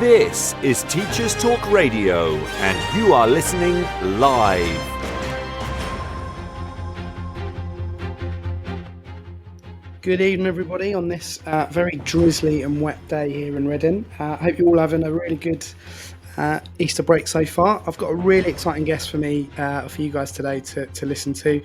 This is Teachers Talk Radio, and you are listening live. Good evening, everybody, on this very drizzly and wet day here in Reading. I hope you're all having a really good Easter break so far. I've got a really exciting guest for you guys today to listen to.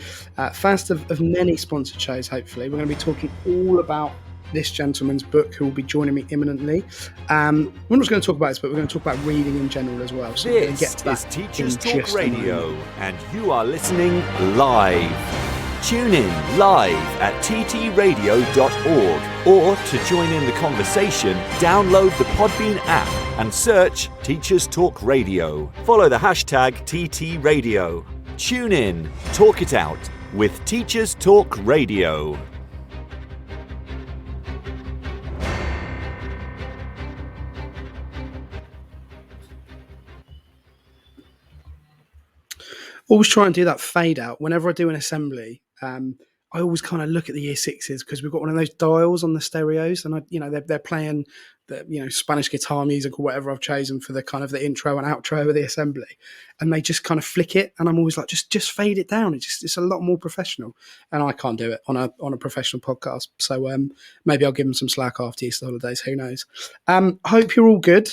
First of many sponsored shows, hopefully. We're going to be talking all about this gentleman's book, who will be joining me imminently. We're not just going to talk about this, but we're going to talk about reading in general as well. So this is Teachers Talk Radio, and you are listening live. Tune in live at ttradio.org, or to join in the conversation, download the Podbean app and search Teachers Talk Radio. Follow the hashtag TTRadio. Tune in, talk it out with Teachers Talk Radio. Always try and do that fade out whenever I do an assembly. I always kind of look at the year sixes because we've got one of those dials on the stereos, and they're playing the Spanish guitar music or whatever I've chosen for the kind of the intro and outro of the assembly, and they just kind of flick it, and I'm always like, just fade it down. It's a lot more professional, and I can't do it on a professional podcast. So maybe I'll give them some slack after Easter holidays. Who knows? Hope you're all good.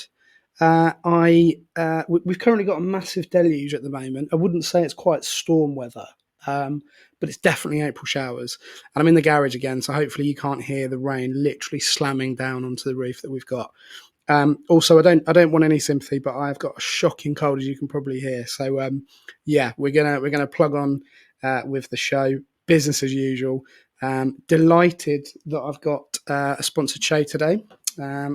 We've currently got a massive deluge at the moment. I wouldn't say it's quite storm weather, but it's definitely April showers. And I'm in the garage again, so hopefully you can't hear the rain literally slamming down onto the roof that we've got. Also, I don't want any sympathy, but I've got a shocking cold, as you can probably hear. So we're gonna plug on with the show, business as usual. Delighted that I've got a sponsored show today.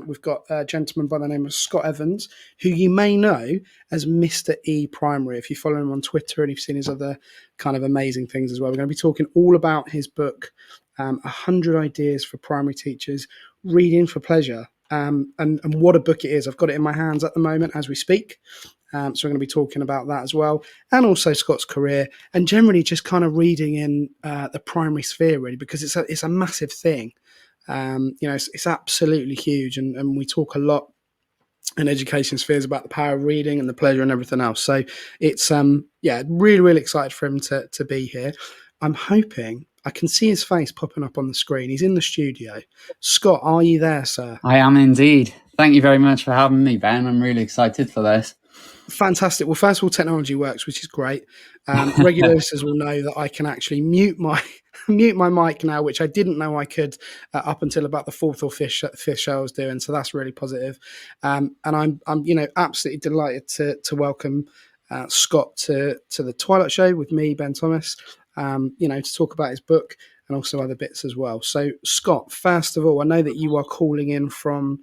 We've got a gentleman by the name of Scott Evans, who you may know as Mr. E Primary if you follow him on Twitter and you've seen his other kind of amazing things as well. We're going to be talking all about his book, 100 Ideas for Primary Teachers, Reading for Pleasure, and what a book it is. I've got it in my hands at the moment as we speak. So we're going to be talking about that as well, and also Scott's career, and generally just kind of reading in the primary sphere, really, because it's a massive thing. It's absolutely huge, and we talk a lot in education spheres about the power of reading and the pleasure and everything else. So it's really, really excited for him to be here. I'm hoping I can see his face popping up on the screen. He's in the studio. Scott, are you there, sir? I am indeed. Thank you very much for having me, Ben. I'm really excited for this. Fantastic. Well, first of all, technology works, which is great. Regular listeners will know that I can actually mute my mic now, which I didn't know I could up until about the fourth or fifth show I was doing. So that's really positive. And I'm absolutely delighted to welcome Scott to the Twilight Show with me, Ben Thomas. To talk about his book and also other bits as well. So, Scott, first of all, I know that you are calling in from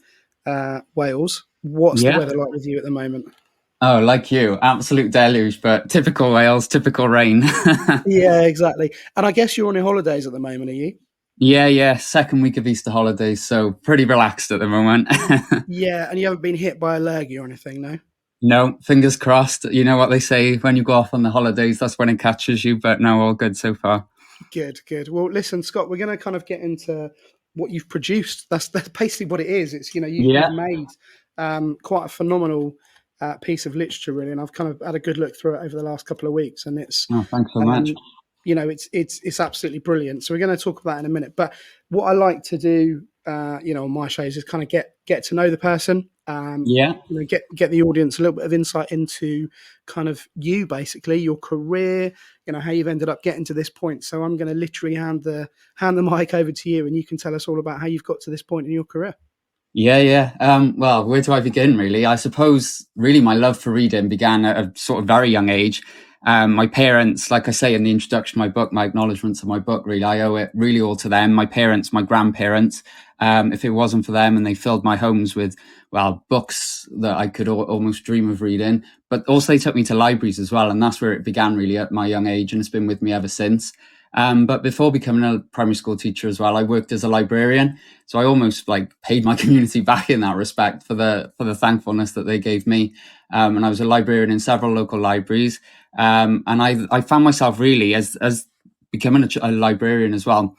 Wales. What's the weather like with you at the moment? Oh, like you, absolute deluge, but typical Wales, typical rain. Yeah, exactly. And I guess you're on your holidays at the moment, are you? Yeah. Second week of Easter holidays, so pretty relaxed at the moment. Yeah, and you haven't been hit by a lurgy or anything, no? No, fingers crossed. You know what they say, when you go off on the holidays, that's when it catches you, but no, all good so far. Good. Well, listen, Scott, we're going to kind of get into what you've produced. That's basically what it is. It's, you've made quite a phenomenal piece of literature, really, and I've kind of had a good look through it over the last couple of weeks, and it's thanks so much. It's absolutely brilliant. So we're going to talk about it in a minute. But what I like to do, on my shows is kind of get to know the person. Get the audience a little bit of insight into kind of you, basically your career. How you've ended up getting to this point. So I'm going to literally hand the mic over to you, and you can tell us all about how you've got to this point in your career. Yeah. Well, where do I begin, really? I suppose, really, my love for reading began at a sort of very young age. My parents, like I say in the introduction to my book, my acknowledgements of my book, really, I owe it really all to them. My parents, my grandparents, if it wasn't for them, and they filled my homes with, books that I could almost dream of reading. But also they took me to libraries as well. And that's where it began, really, at my young age. And it's been with me ever since. But before becoming a primary school teacher as well, I worked as a librarian. So I almost paid my community back in that respect for the thankfulness that they gave me. And I was a librarian in several local libraries. And I found myself really as becoming a librarian as well,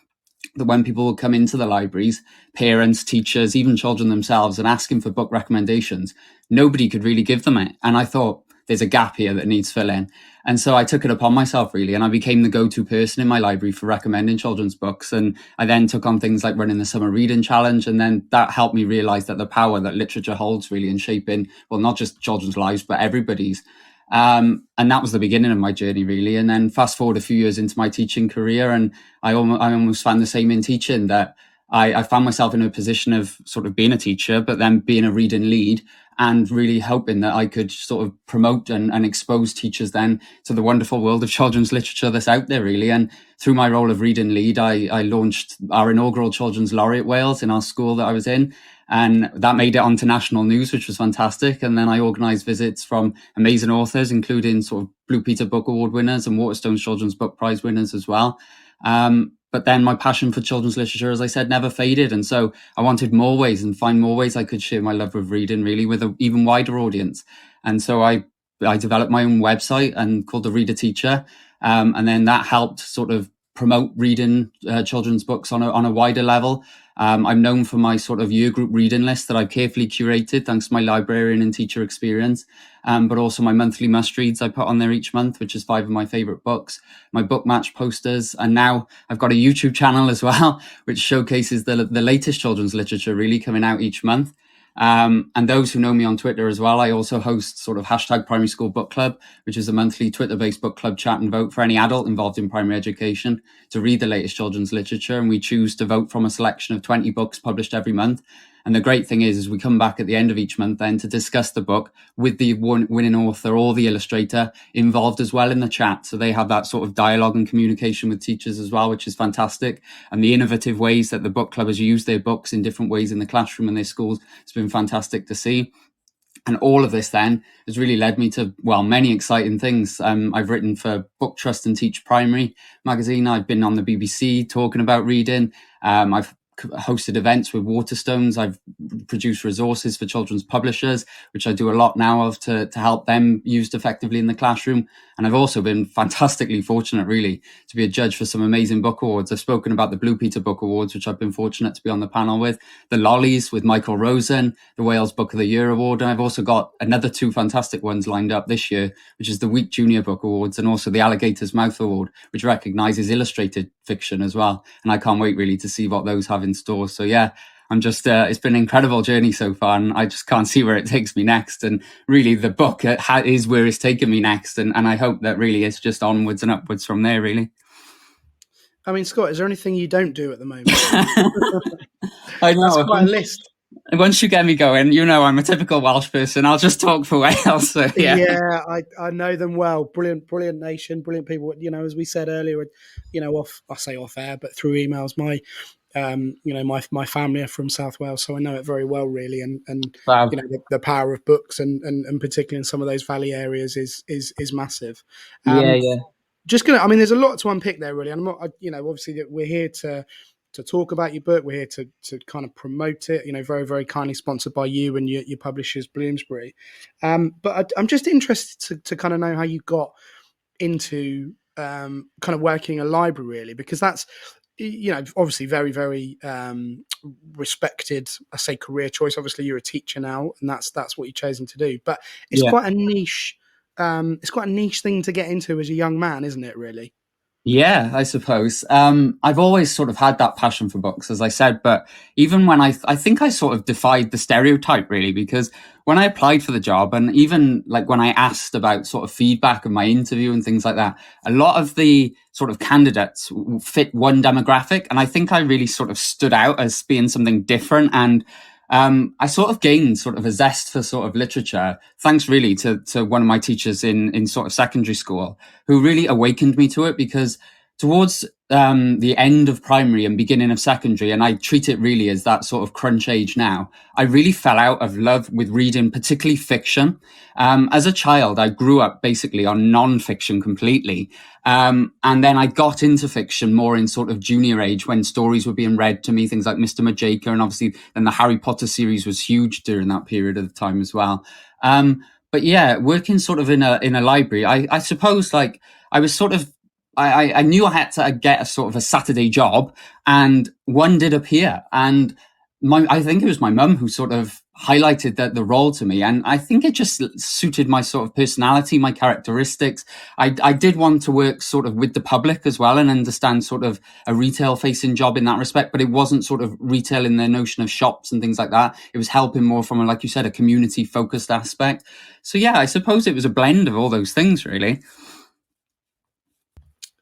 that when people would come into the libraries, parents, teachers, even children themselves, and asking for book recommendations, nobody could really give them it. And I thought, there's a gap here that needs filling. And so I took it upon myself, really, and I became the go-to person in my library for recommending children's books. And I then took on things like running the Summer Reading Challenge, and then that helped me realize that the power that literature holds, really, in shaping, well, not just children's lives, but everybody's. And that was the beginning of my journey, really. And then fast forward a few years into my teaching career, and I almost found the same in teaching, that I found myself in a position of sort of being a teacher, but then being a reading lead, and really hoping that I could sort of promote and expose teachers then to the wonderful world of children's literature that's out there, really. And through my role of reading lead, I launched our inaugural Children's Laureate Wales in our school that I was in. And that made it onto national news, which was fantastic. And then I organised visits from amazing authors, including sort of Blue Peter Book Award winners and Waterstones Children's Book Prize winners as well. But then my passion for children's literature, as I said, never faded. And so I wanted more ways and find more ways I could share my love of reading, really, with an even wider audience. And so I developed my own website and called The Reader Teacher. And then that helped sort of promote reading children's books on a wider level. I'm known for my sort of year group reading list that I've carefully curated thanks to my librarian and teacher experience, but also my monthly must reads I put on there each month, which is 5 of my favourite books, my book match posters, and now I've got a YouTube channel as well, which showcases the latest children's literature really coming out each month. And those who know me on Twitter as well, I also host sort of #Primary School Book Club, which is a monthly Twitter-based book club chat and vote for any adult involved in primary education to read the latest children's literature. And we choose to vote from a selection of 20 books published every month. And the great thing is we come back at the end of each month then to discuss the book with the winning author or the illustrator involved as well in the chat. So they have that sort of dialogue and communication with teachers as well, which is fantastic. And the innovative ways that the book club has used their books in different ways in the classroom and their schools, it's been fantastic to see. And all of this then has really led me to, well, many exciting things. I've written for Book Trust and Teach Primary magazine. I've been on the BBC talking about reading. I've hosted events with Waterstones. I've produced resources for children's publishers, which I do a lot now of to help them used effectively in the classroom. And I've also been fantastically fortunate, really, to be a judge for some amazing book awards. I've spoken about the Blue Peter Book Awards, which I've been fortunate to be on the panel with, the Lollies with Michael Rosen, the Wales Book of the Year Award. And I've also got another 2 fantastic ones lined up this year, which is the Week Junior Book Awards and also the Alligator's Mouth Award, which recognises illustrated fiction as well. And I can't wait really to see what those have in store. So yeah, I'm just, it's been an incredible journey so far, and I just can't see where it takes me next. And really the book is where it's taken me next. And I hope that really it's just onwards and upwards from there, really. I mean, Scott, is there anything you don't do at the moment? I know. That's quite a list. Once you get me going, you know I'm a typical Welsh person. I'll just talk for Wales. So, yeah. Yeah, I know them well. Brilliant nation, brilliant people. You know, as we said earlier, you know, off air, but through emails, my family are from South Wales, so I know it very well, really. And Wow. you know, the power of books and particularly in some of those valley areas is massive. Yeah. I mean, there's a lot to unpick there, really. And I'm not, you know, obviously that we're here to talk about your book. We're here to kind of promote it, you know, very, very kindly sponsored by you and your publishers, Bloomsbury. But I'm just interested to kind of know how you got into kind of working a library, really, because that's, you know, obviously very, very respected, I say, career choice. Obviously you're a teacher now and that's what you've chosen to do, but it's quite a niche. It's quite a niche thing to get into as a young man, isn't it, really? Yeah, I suppose. I've always sort of had that passion for books, as I said, but even when I think I sort of defied the stereotype, really, because when I applied for the job and even like when I asked about sort of feedback of my interview and things like that, a lot of the sort of candidates fit one demographic. And I think I really sort of stood out as being something different. And I sort of gained sort of a zest for sort of literature, thanks really to one of my teachers in sort of secondary school, who really awakened me to it, because towards the end of primary and beginning of secondary, and I treat it really as that sort of crunch age now, I really fell out of love with reading, particularly fiction. As a child, I grew up basically on non-fiction completely. And then I got into fiction more in sort of junior age when stories were being read to me, things like Mr. Majeika, and obviously then the Harry Potter series was huge during that period of time as well. But yeah, working sort of in a library, I suppose like I was sort of I knew I had to get a sort of a Saturday job, and one did appear. And I think it was my mum who sort of highlighted the role to me. And I think it just suited my sort of personality, my characteristics. I did want to work sort of with the public as well and understand sort of a retail facing job in that respect, but it wasn't sort of retail in the notion of shops and things like that. It was helping more from, like you said, a community focused aspect. So yeah, I suppose it was a blend of all those things, really.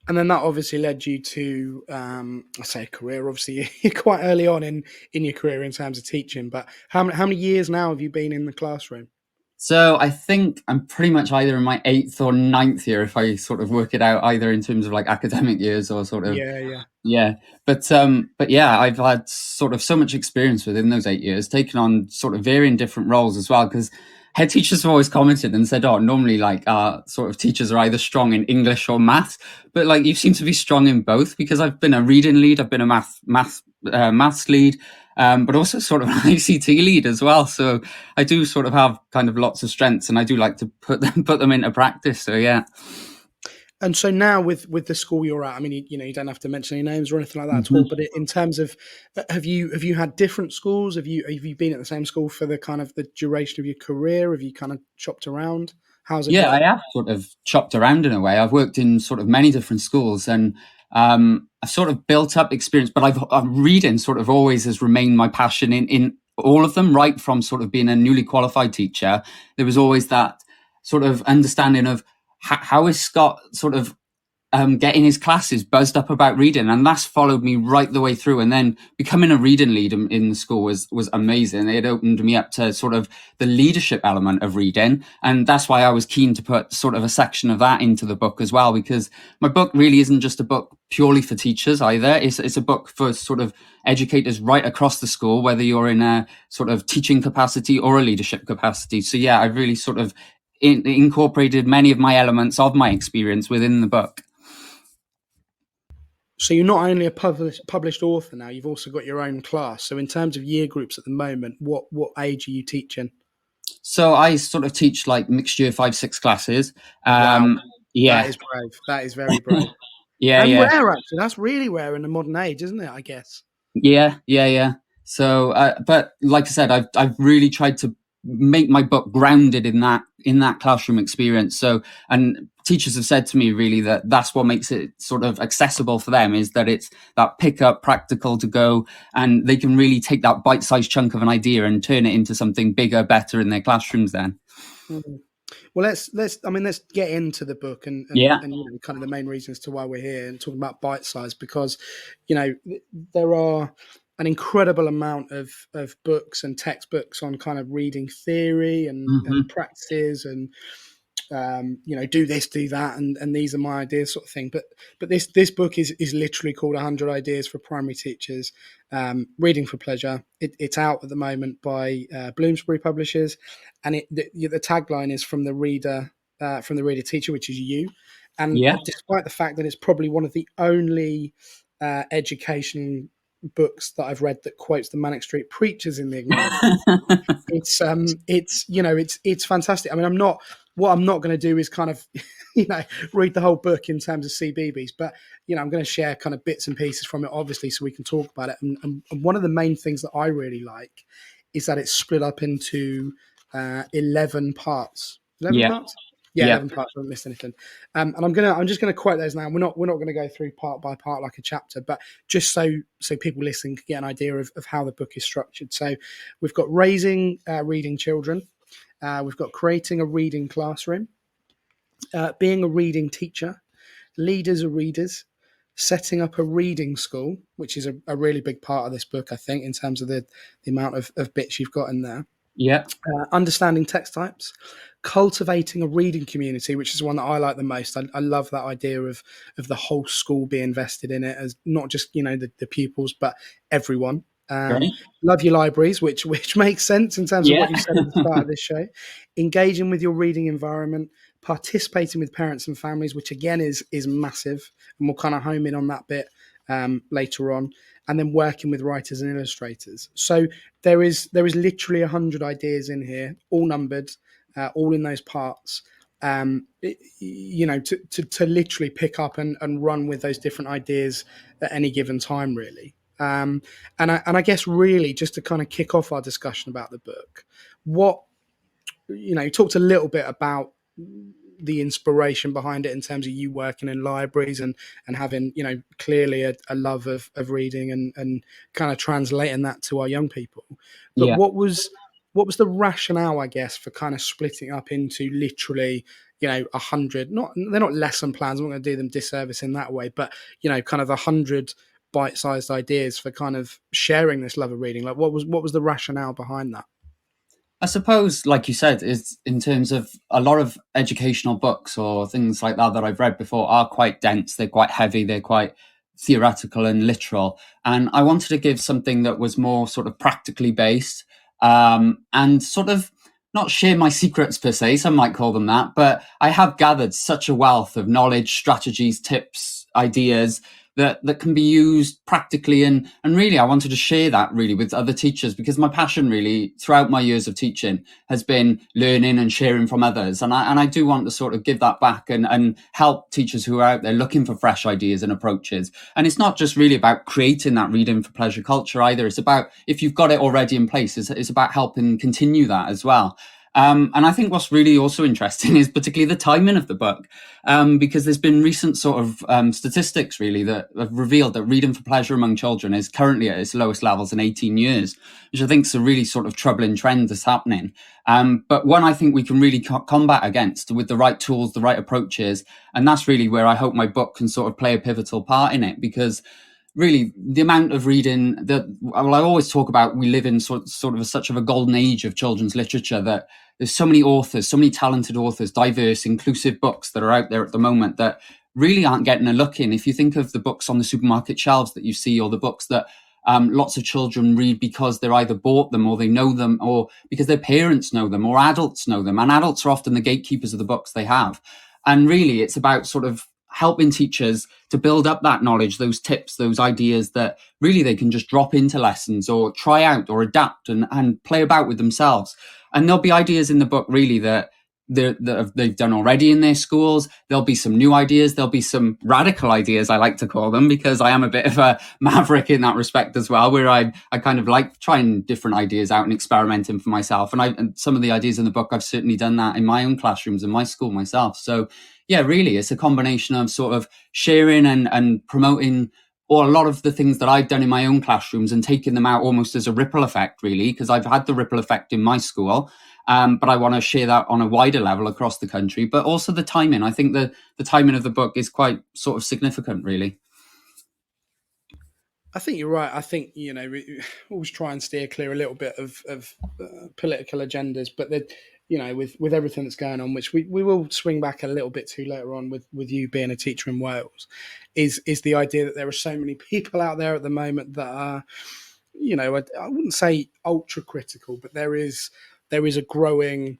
And then that obviously led you to, I say career. Obviously, you're quite early on in your career in terms of teaching. But how many years now have you been in the classroom? So I think I'm pretty much either in my 8th or 9th year, if I sort of work it out, either in terms of like academic years or sort of, Yeah. yeah. But yeah, I've had sort of so much experience within those 8 years, taken on sort of varying different roles as well, because head teachers have always commented and said, oh, normally like sort of teachers are either strong in English or maths, but like you seem to be strong in both, because I've been a reading lead, I've been a maths lead, but also sort of an ICT lead as well. So I do sort of have kind of lots of strengths, and I do like to put them into practice. So yeah. And so now with the school you're at, I mean, you don't have to mention any names or anything like that at Mhm. all. But in terms of, have you had different schools? Have you been at the same school for the kind of the duration of your career? Have you kind of chopped around? How's it Yeah, I worked? have sort of chopped around in a way. I've worked in sort of many different schools, and I've sort of built up experience, but reading sort of always has remained my passion in all of them, right from sort of being a newly qualified teacher. There was always that sort of understanding of how is Scott sort of getting his classes buzzed up about reading, and that's followed me right the way through. And then becoming a reading lead in the school was amazing. It opened me up to sort of the leadership element of reading, and that's why I was keen to put sort of a section of that into the book as well, because my book really isn't just a book purely for teachers either. It's a book for sort of educators right across the school, whether you're in a sort of teaching capacity or a leadership capacity. So yeah, I've really sort of incorporated many of my elements of my experience within the book. So you're not only a published author now, you've also got your own class. So in terms of year groups at the moment, what age are you teaching? So I sort of teach like mixed year 5-6 classes. Wow, that Yeah, is brave. That is very brave. yeah, And yeah, rare, actually. That's really rare in the modern age, isn't it? I guess. yeah. So, but like I said, I've really tried to make my book grounded in that classroom experience. So, and teachers have said to me really that that's what makes it sort of accessible for them, is that it's that pick up, practical to go, and they can really take that bite-sized chunk of an idea and turn it into something bigger, better in their classrooms then. Mhm. Well, let's get into the book Yeah. and kind of the main reasons to why we're here and talking about bite size, because there are an incredible amount of books and textbooks on kind of reading theory and Hmm. practices and do this, do that, and these are my ideas, sort of thing. But this book is literally called 100 Ideas for Primary Teachers, Reading for Pleasure. It's out at the moment by Bloomsbury Publishers, and the tagline is from the reader teacher, which is you. And Yeah. despite the fact that it's probably one of the only education books that I've read that quotes the Manic Street Preachers in the acknowledgement, it's fantastic. I mean, what I'm not going to do is kind of read the whole book in terms of CBBS, but I'm going to share kind of bits and pieces from it, obviously, so we can talk about it. And one of the main things that I really like is that it's split up into 11 parts. 11 Yeah. parts. Yeah, Yeah. 11 parts. I haven't missed anything. And I'm just going to quote those now. We're not going to go through part by part like a chapter, but just so people listening can get an idea of how the book is structured. So we've got raising reading children. We've got creating a reading classroom, being a reading teacher, leaders are readers, setting up a reading school, which is a really big part of this book, I think, in terms of the amount of bits you've got in there. Yeah. Understanding text types, cultivating a reading community, which is one that I like the most. I love that idea of the whole school being invested in it, as not just the pupils, but everyone. Great. Love your libraries, which makes sense in terms of Yeah. what you said at the start of this show. Engaging with your reading environment, participating with parents and families, which again is massive, and we'll kind of home in on that bit later on. And then working with writers and illustrators. So there is literally 100 ideas in here, all numbered, all in those parts. to literally pick up and run with those different ideas at any given time, really. And I guess really just to kind of kick off our discussion about the book, what you talked a little bit about the inspiration behind it in terms of you working in libraries and having clearly a love of reading and kind of translating that to our young people. But Yeah. what was the rationale, I guess, for kind of splitting up into literally 100, not they're not lesson plans, I'm not going to do them disservice in that way, but kind of 100 bite-sized ideas for kind of sharing this love of reading? Like what was the rationale behind that? I suppose, like you said, is in terms of a lot of educational books or things like that I've read before are quite dense. They're quite heavy. They're quite theoretical and literal. And I wanted to give something that was more sort of practically based, and sort of not share my secrets per se. Some might call them that, but I have gathered such a wealth of knowledge, strategies, tips, ideas that can be used practically, and really I wanted to share that really with other teachers, because my passion really throughout my years of teaching has been learning and sharing from others, and I do want to sort of give that back and help teachers who are out there looking for fresh ideas and approaches. And it's not just really about creating that reading for pleasure culture either. It's about, if you've got it already in place, it's about helping continue that as well. And I think what's really also interesting is particularly the timing of the book, because there's been recent sort of statistics really that have revealed that reading for pleasure among children is currently at its lowest levels in 18 years, which I think is a really sort of troubling trend that's happening. But one I think we can really combat against with the right tools, the right approaches. And that's really where I hope my book can sort of play a pivotal part in it, because really the amount of reading that, well, I always talk about, we live in sort of such of a golden age of children's literature, that there's so many authors, so many talented authors, diverse, inclusive books that are out there at the moment that really aren't getting a look in. If you think of the books on the supermarket shelves that you see, or the books that lots of children read because they're either bought them or they know them, or because their parents know them, or adults know them, and adults are often the gatekeepers of the books they have. And really it's about sort of helping teachers to build up that knowledge, those tips, those ideas that really they can just drop into lessons or try out or adapt and play about with themselves. And there'll be ideas in the book really that they've done already in their schools. There'll be some new ideas. There'll be some radical ideas, I like to call them, because I am a bit of a maverick in that respect as well, where I kind of like trying different ideas out and experimenting for myself. And some of the ideas in the book, I've certainly done that in my own classrooms in my school myself. So yeah, really, it's a combination of sort of sharing and promoting, or a lot of the things that I've done in my own classrooms, and taking them out almost as a ripple effect, really, because I've had the ripple effect in my school. But I want to share that on a wider level across the country. But also the timing. I think the timing of the book is quite sort of significant, really. I think you're right. I think, we always try and steer clear a little bit of political agendas, but with everything that's going on, which we will swing back a little bit to later on with you being a teacher in Wales, is the idea that there are so many people out there at the moment that are, I wouldn't say ultra critical, but there is a growing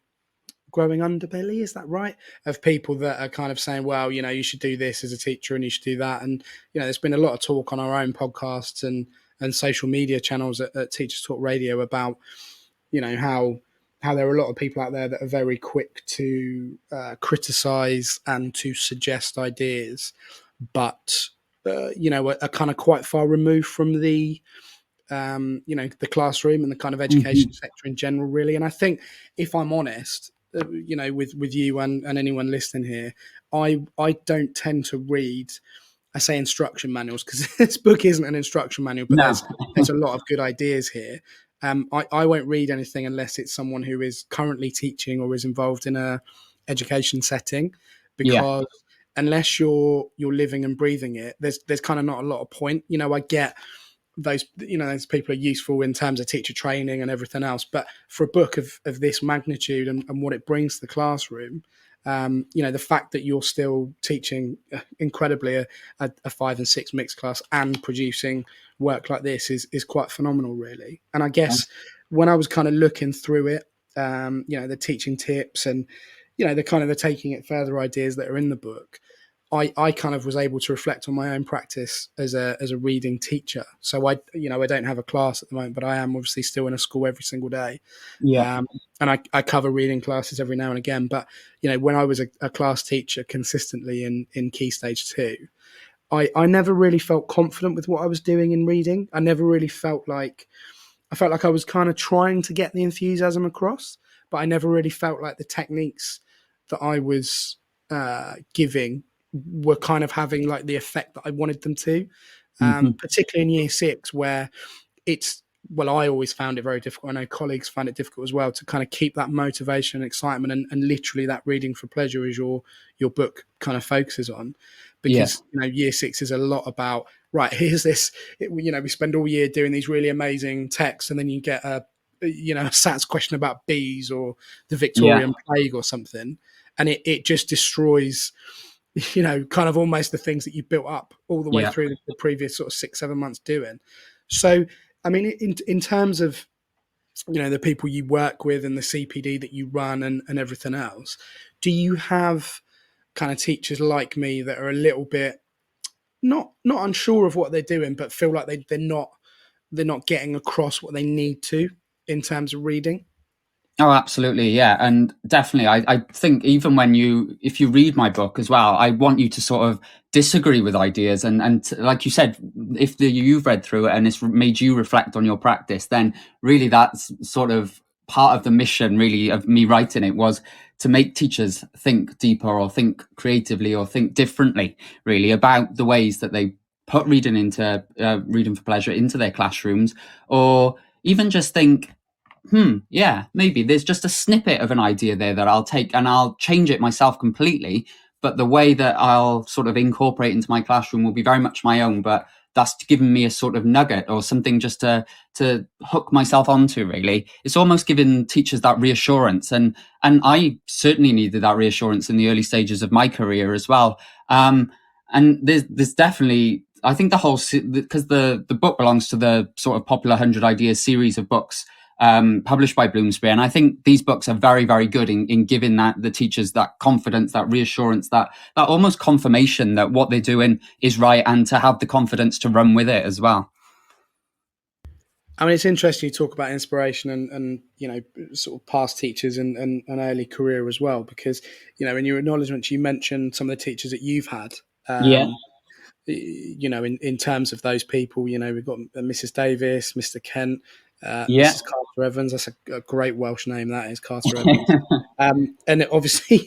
underbelly, is that right, of people that are kind of saying, well, you should do this as a teacher and you should do that. And there's been a lot of talk on our own podcasts and social media channels at Teachers Talk Radio about how there are a lot of people out there that are very quick to criticize and to suggest ideas, but are kind of quite far removed from the the classroom and the kind of education sector in general, really. And I think, if I'm honest, with you and anyone listening here, I don't tend to read, I say instruction manuals, because this book isn't an instruction manual, but No. there's a lot of good ideas here. I won't read anything unless it's someone who is currently teaching or is involved in a education setting, because unless you're living and breathing it, there's kind of not a lot of point. I get those people are useful in terms of teacher training and everything else, but for a book of this magnitude and what it brings to the classroom, the fact that you're still teaching incredibly a 5 and 6 mixed class and producing work like this is quite phenomenal, really. And I guess when I was kind of looking through it, the teaching tips and the kind of the taking it further ideas that are in the book, I kind of was able to reflect on my own practice as a reading teacher. So I don't have a class at the moment, but I am obviously still in a school every single day. Yeah. And I cover reading classes every now and again. But, when I was a class teacher consistently in Key Stage 2, I never really felt confident with what I was doing in reading. I never really felt like I was kind of trying to get the enthusiasm across, but I never really felt like the techniques that I was giving were kind of having like the effect that I wanted them to, particularly in year 6, where I always found it very difficult. I know colleagues find it difficult as well to kind of keep that motivation and excitement and literally that reading for pleasure as your book kind of focuses on, because year 6 is a lot about, right, here's this, we spend all year doing these really amazing texts, and then you get a SATs question about bees or the Victorian plague or something, and it just destroys kind of almost the things that you built up all the way through the previous sort of 6-7 months doing. So I mean, in terms of the people you work with and the CPD that you run and everything else, do you have kind of teachers like me that are a little bit not unsure of what they're doing, but feel like they're not getting across what they need to in terms of reading? Oh, absolutely. Yeah. And definitely, I think even if you read my book as well, I want you to sort of disagree with ideas. And like you said, if you've read through it and it's made you reflect on your practice, then really that's sort of part of the mission really of me writing it, was to make teachers think deeper or think creatively or think differently really about the ways that they put reading for pleasure into their classrooms, or even just think, maybe there's just a snippet of an idea there that I'll take and I'll change it myself completely. But the way that I'll sort of incorporate into my classroom will be very much my own. But that's given me a sort of nugget or something just to hook myself onto, really. It's almost giving teachers that reassurance. And I certainly needed that reassurance in the early stages of my career as well. And there's definitely, I think because the book belongs to the sort of popular 100 Ideas series of books published by Bloomsbury. And I think these books are very, very good in giving the teachers that confidence, that reassurance, that almost confirmation that what they're doing is right, and to have the confidence to run with it as well. I mean, it's interesting you talk about inspiration and sort of past teachers and an early career as well, because, in your acknowledgements, you mentioned some of the teachers that you've had. In terms of those people, we've got Mrs. Davis, Mr. Kent, Mrs. Carter Evans. That's a great Welsh name, that is, Carter Evans. And obviously,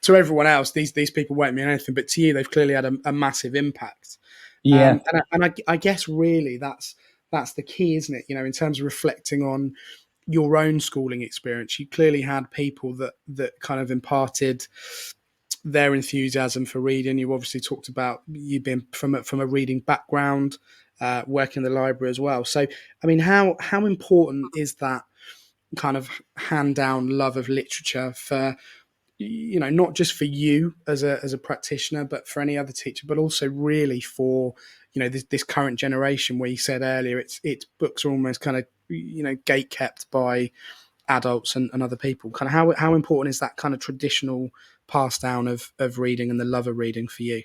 to everyone else, these people won't mean anything, but to you, they've clearly had a massive impact. And I guess really that's the key, isn't it? In terms of reflecting on your own schooling experience, you clearly had people that kind of imparted their enthusiasm for reading. You obviously talked about you being from a reading background, working in the library as well. So, I mean, how important is that kind of hand down love of literature for, not just for you as a practitioner, but for any other teacher, but also really for, this current generation where you said earlier, it's books are almost kind of, gate kept by adults and other people. Kind of how important is that kind of traditional pass down of reading and the love of reading for you?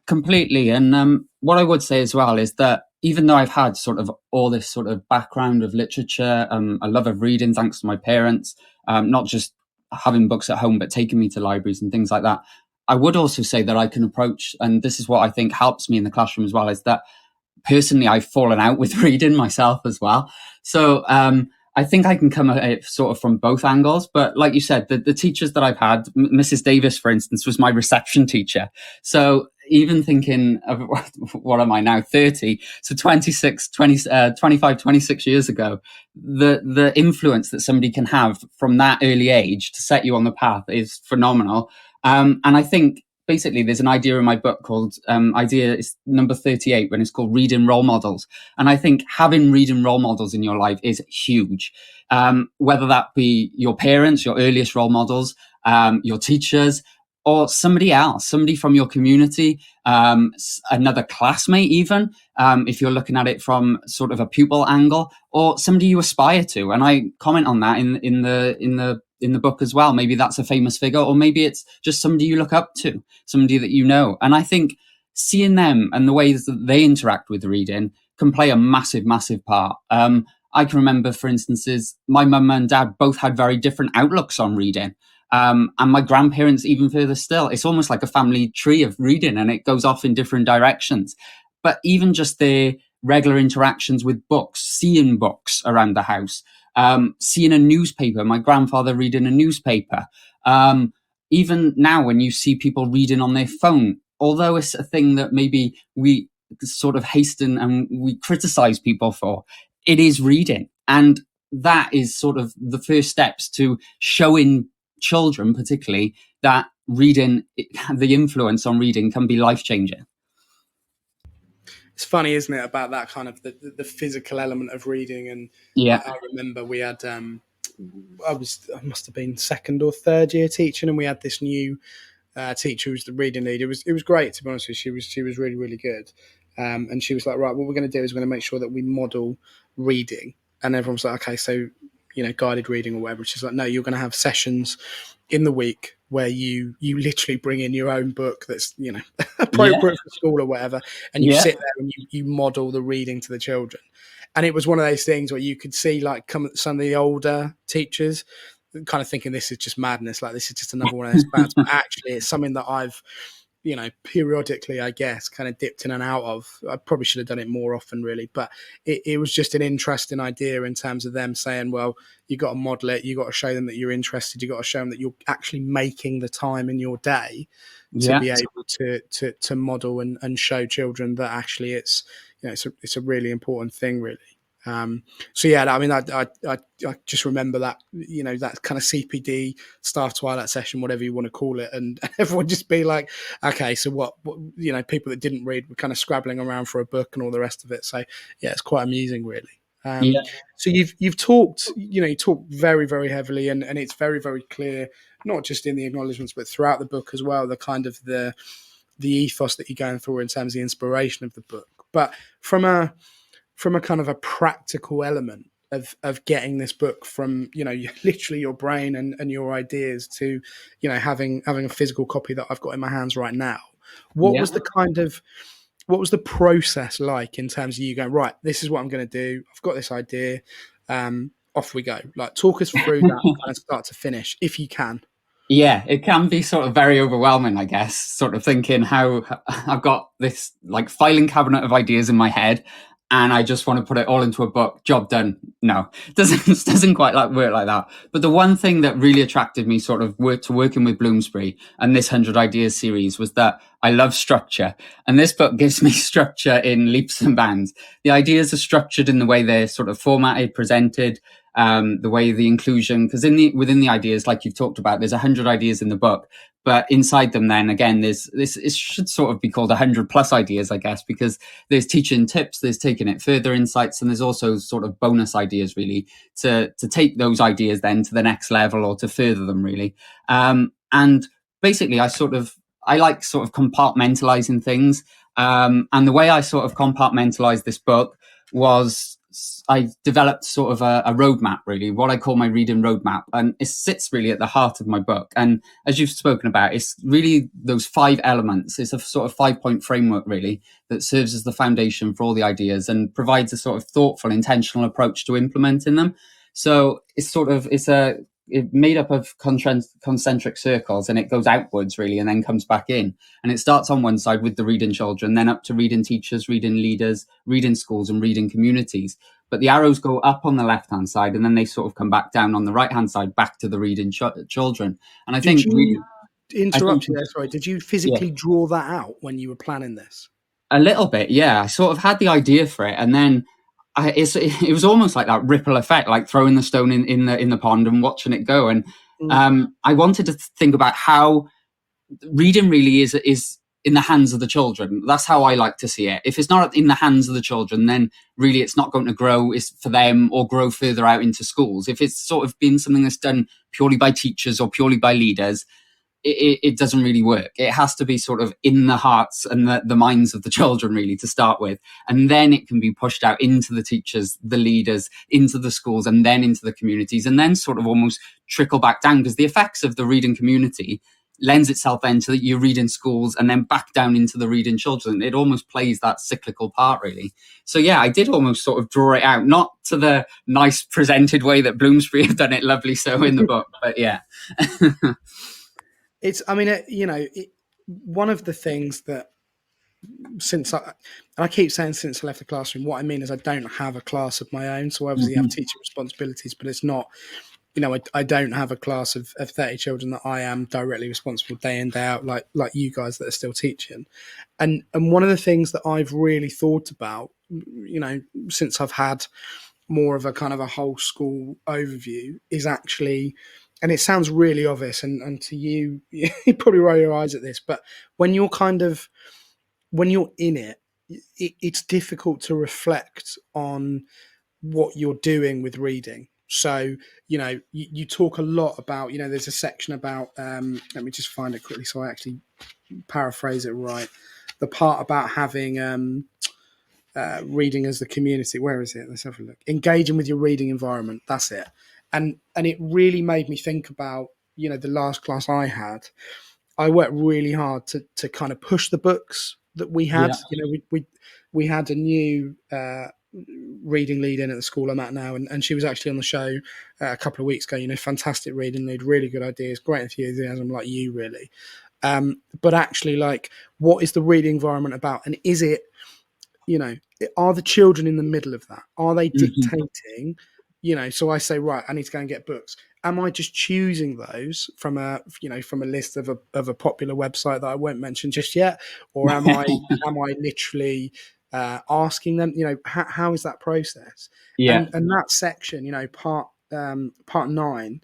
Completely. And what I would say as well is that even though I've had sort of all this sort of background of literature, a love of reading, thanks to my parents, not just having books at home, but taking me to libraries and things like that, I would also say that I can approach, and this is what I think helps me in the classroom as well, is that personally I've fallen out with reading myself as well. So I think I can come at it sort of from both angles. But like you said, the teachers that I've had, Mrs. Davis, for instance, was my reception teacher. So even thinking of, what am I now, 30, so 25, 26 years ago, the influence that somebody can have from that early age to set you on the path is phenomenal. And I think basically there's an idea in my book called idea is number 38, when it's called reading role models. And I think having reading role models in your life is huge. Whether that be your parents, your earliest role models, your teachers, or somebody else, somebody from your community, another classmate even, if you're looking at it from sort of a pupil angle, or somebody you aspire to. And I comment on that in the in the book as well. Maybe that's a famous figure, or maybe it's just somebody you look up to, somebody that you know. And I think seeing them and the ways that they interact with reading can play a massive, massive part. I can remember, for instances, my mum and dad both had very different outlooks on reading. And my grandparents, even further still. It's almost like a family tree of reading, and it goes off in different directions. But even just their regular interactions with books, seeing books around the house, seeing a newspaper, my grandfather reading a newspaper. Even now, when you see people reading on their phone, although it's a thing that maybe we sort of hasten and we criticize people for, it is reading. And that is sort of the first steps to showing children, particularly, that reading, the influence on reading can be life-changing. It's funny, isn't it, about that kind of the physical element of reading. And I remember we had, I must have been second or third year teaching, and we had this new teacher who was the reading leader. It was great, to be honest with you. She was really, really good. And she was like, right, what we're going to do is we're going to make sure that we model reading. And everyone was like, okay, so, guided reading or whatever. She's like, no, you're going to have sessions in the week where you literally bring in your own book that's, appropriate for school or whatever. And you sit there and you model the reading to the children. And it was one of those things where you could see, like, some of the older teachers kind of thinking this is just madness. Like, this is just another one of those fads. But actually, it's something that I've, periodically, I guess, kind of dipped in and out of. I probably should have done it more often, really. But it was just an interesting idea in terms of them saying, well, you got to model it. You got to show them that you're interested. You got to show them that you're actually making the time in your day to be able to model and show children that actually it's a really important thing, really. So yeah, I mean, I just remember that, that kind of CPD staff Twilight session, whatever you want to call it, and everyone just be like, okay, so what people that didn't read were kind of scrabbling around for a book and all the rest of it. So yeah, it's quite amusing, really. So you've talked, you talk very, very heavily, and it's very, very clear, not just in the acknowledgements, but throughout the book as well, the kind of the ethos that you're going for in terms of the inspiration of the book. But from a kind of a practical element of getting this book from, literally your brain and your ideas to, having a physical copy that I've got in my hands right now. What was the process like in terms of you going, right, this is what I'm going to do. I've got this idea. Off we go. Like, talk us through that kind of start to finish, if you can. Yeah, it can be sort of very overwhelming, I guess, sort of thinking how I've got this like filing cabinet of ideas in my head, and I just want to put it all into a book. Job done. No, it doesn't quite work like that. But the one thing that really attracted me sort of working with Bloomsbury and this 100 Ideas series was that I love structure. And this book gives me structure in leaps and bounds. The ideas are structured in the way they're sort of formatted, presented, the way the inclusion, because within the ideas, like you've talked about, there's 100 ideas in the book. But inside them, then again, it should sort of be called 100 plus ideas, I guess, because there's teaching tips, there's taking it further insights, and there's also sort of bonus ideas, really, to take those ideas then to the next level or to further them, really. And basically, I like sort of compartmentalizing things. And the way I sort of compartmentalized this book was I developed sort of a roadmap, really, what I call my reading roadmap. And it sits really at the heart of my book. And as you've spoken about, it's really those 5 elements. It's a sort of 5-point framework, really, that serves as the foundation for all the ideas and provides a sort of thoughtful, intentional approach to implementing them. So it's made up of concentric circles, and it goes outwards, really, and then comes back in. And it starts on one side with the reading children, then up to reading teachers, reading leaders, reading schools, and reading communities. But the arrows go up on the left-hand side, and then they sort of come back down on the right-hand side, back to the reading children. And I think... Interrupt you there, sorry. Did you physically draw that out when you were planning this? A little bit, yeah. I sort of had the idea for it, and then it was almost like that ripple effect, like throwing the stone in the pond and watching it go. And I wanted to think about how reading really is in the hands of the children. That's how I like to see it. If it's not in the hands of the children, then really it's not going to grow for them or grow further out into schools. If it's sort of been something that's done purely by teachers or purely by leaders, it doesn't really work. It has to be sort of in the hearts and the minds of the children, really, to start with. And then it can be pushed out into the teachers, the leaders, into the schools, and then into the communities, and then sort of almost trickle back down, because the effects of the reading community lends itself then to that you read in schools and then back down into the reading children. It almost plays that cyclical part, really. So yeah, I did almost sort of draw it out, not to the nice presented way that Bloomsbury have done it lovely so in the book, but yeah. It's, I mean, one of the things that I keep saying since I left the classroom, what I mean is I don't have a class of my own. So obviously I have teaching responsibilities, but it's not, I don't have a class of 30 children that I am directly responsible day in, day out, like you guys that are still teaching. And one of the things that I've really thought about, since I've had more of a kind of a whole school overview is actually, and it sounds really obvious, and to you, you probably roll your eyes at this, but when you're in it, it's difficult to reflect on what you're doing with reading. So, you talk a lot about, there's a section about, let me just find it quickly so I actually paraphrase it right. The part about having reading as the community. Where is it? Let's have a look. Engaging with your reading environment. That's it. And it really made me think about, the last class I had. I worked really hard to kind of push the books that we had. Yeah. We had a new reading lead in at the school I'm at now, and she was actually on the show a couple of weeks ago. Fantastic reading lead, really good ideas, great enthusiasm, like you really. But actually, like, what is the reading environment about, and is it, are the children in the middle of that? Are they dictating? So I say, right, I need to go and get books. Am I just choosing those from a list of a popular website that I won't mention just yet, or am I literally asking them? How is that process? Yeah, and that section, part 9.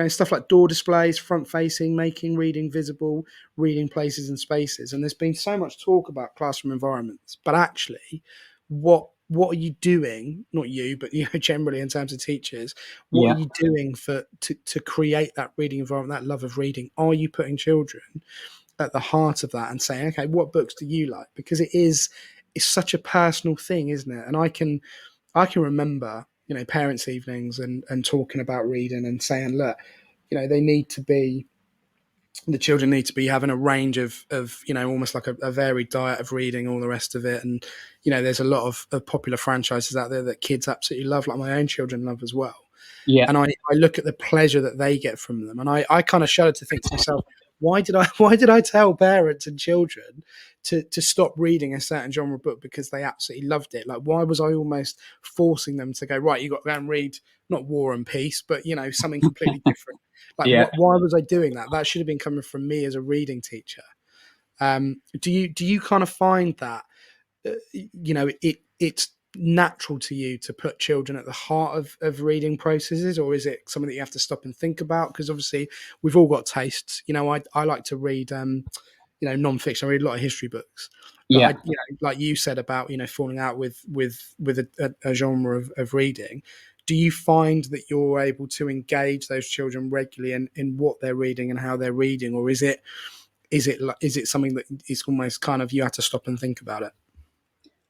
Stuff like door displays, front facing, making reading visible, reading places and spaces. And there's been so much talk about classroom environments, but actually what are you doing? Not you, but generally in terms of teachers, what are you doing to create that reading environment, that love of reading? Are you putting children at the heart of that and saying, okay, what books do you like? Because it's such a personal thing, isn't it? And I can remember, parents' evenings and talking about reading and saying, look, the children need to be having a range of almost like a varied diet of reading, all the rest of it. And, there's a lot of popular franchises out there that kids absolutely love, like my own children love as well. Yeah. And I look at the pleasure that they get from them. And I kind of shudder to think to myself, why did I tell parents and children to stop reading a certain genre book because they absolutely loved it? Like, why was I almost forcing them to go, right, you got to go and read not War and Peace, but something completely different? Like, why was I doing that? That should have been coming from me as a reading teacher. Do you kind of find that it's natural to you to put children at the heart of reading processes, or is it something that you have to stop and think about? Because obviously we've all got tastes. I like to read non-fiction. I read a lot of history books, but like you said about falling out with a genre of reading. Do you find that you're able to engage those children regularly in what they're reading and how they're reading, or is it something that is almost kind of you have to stop and think about it?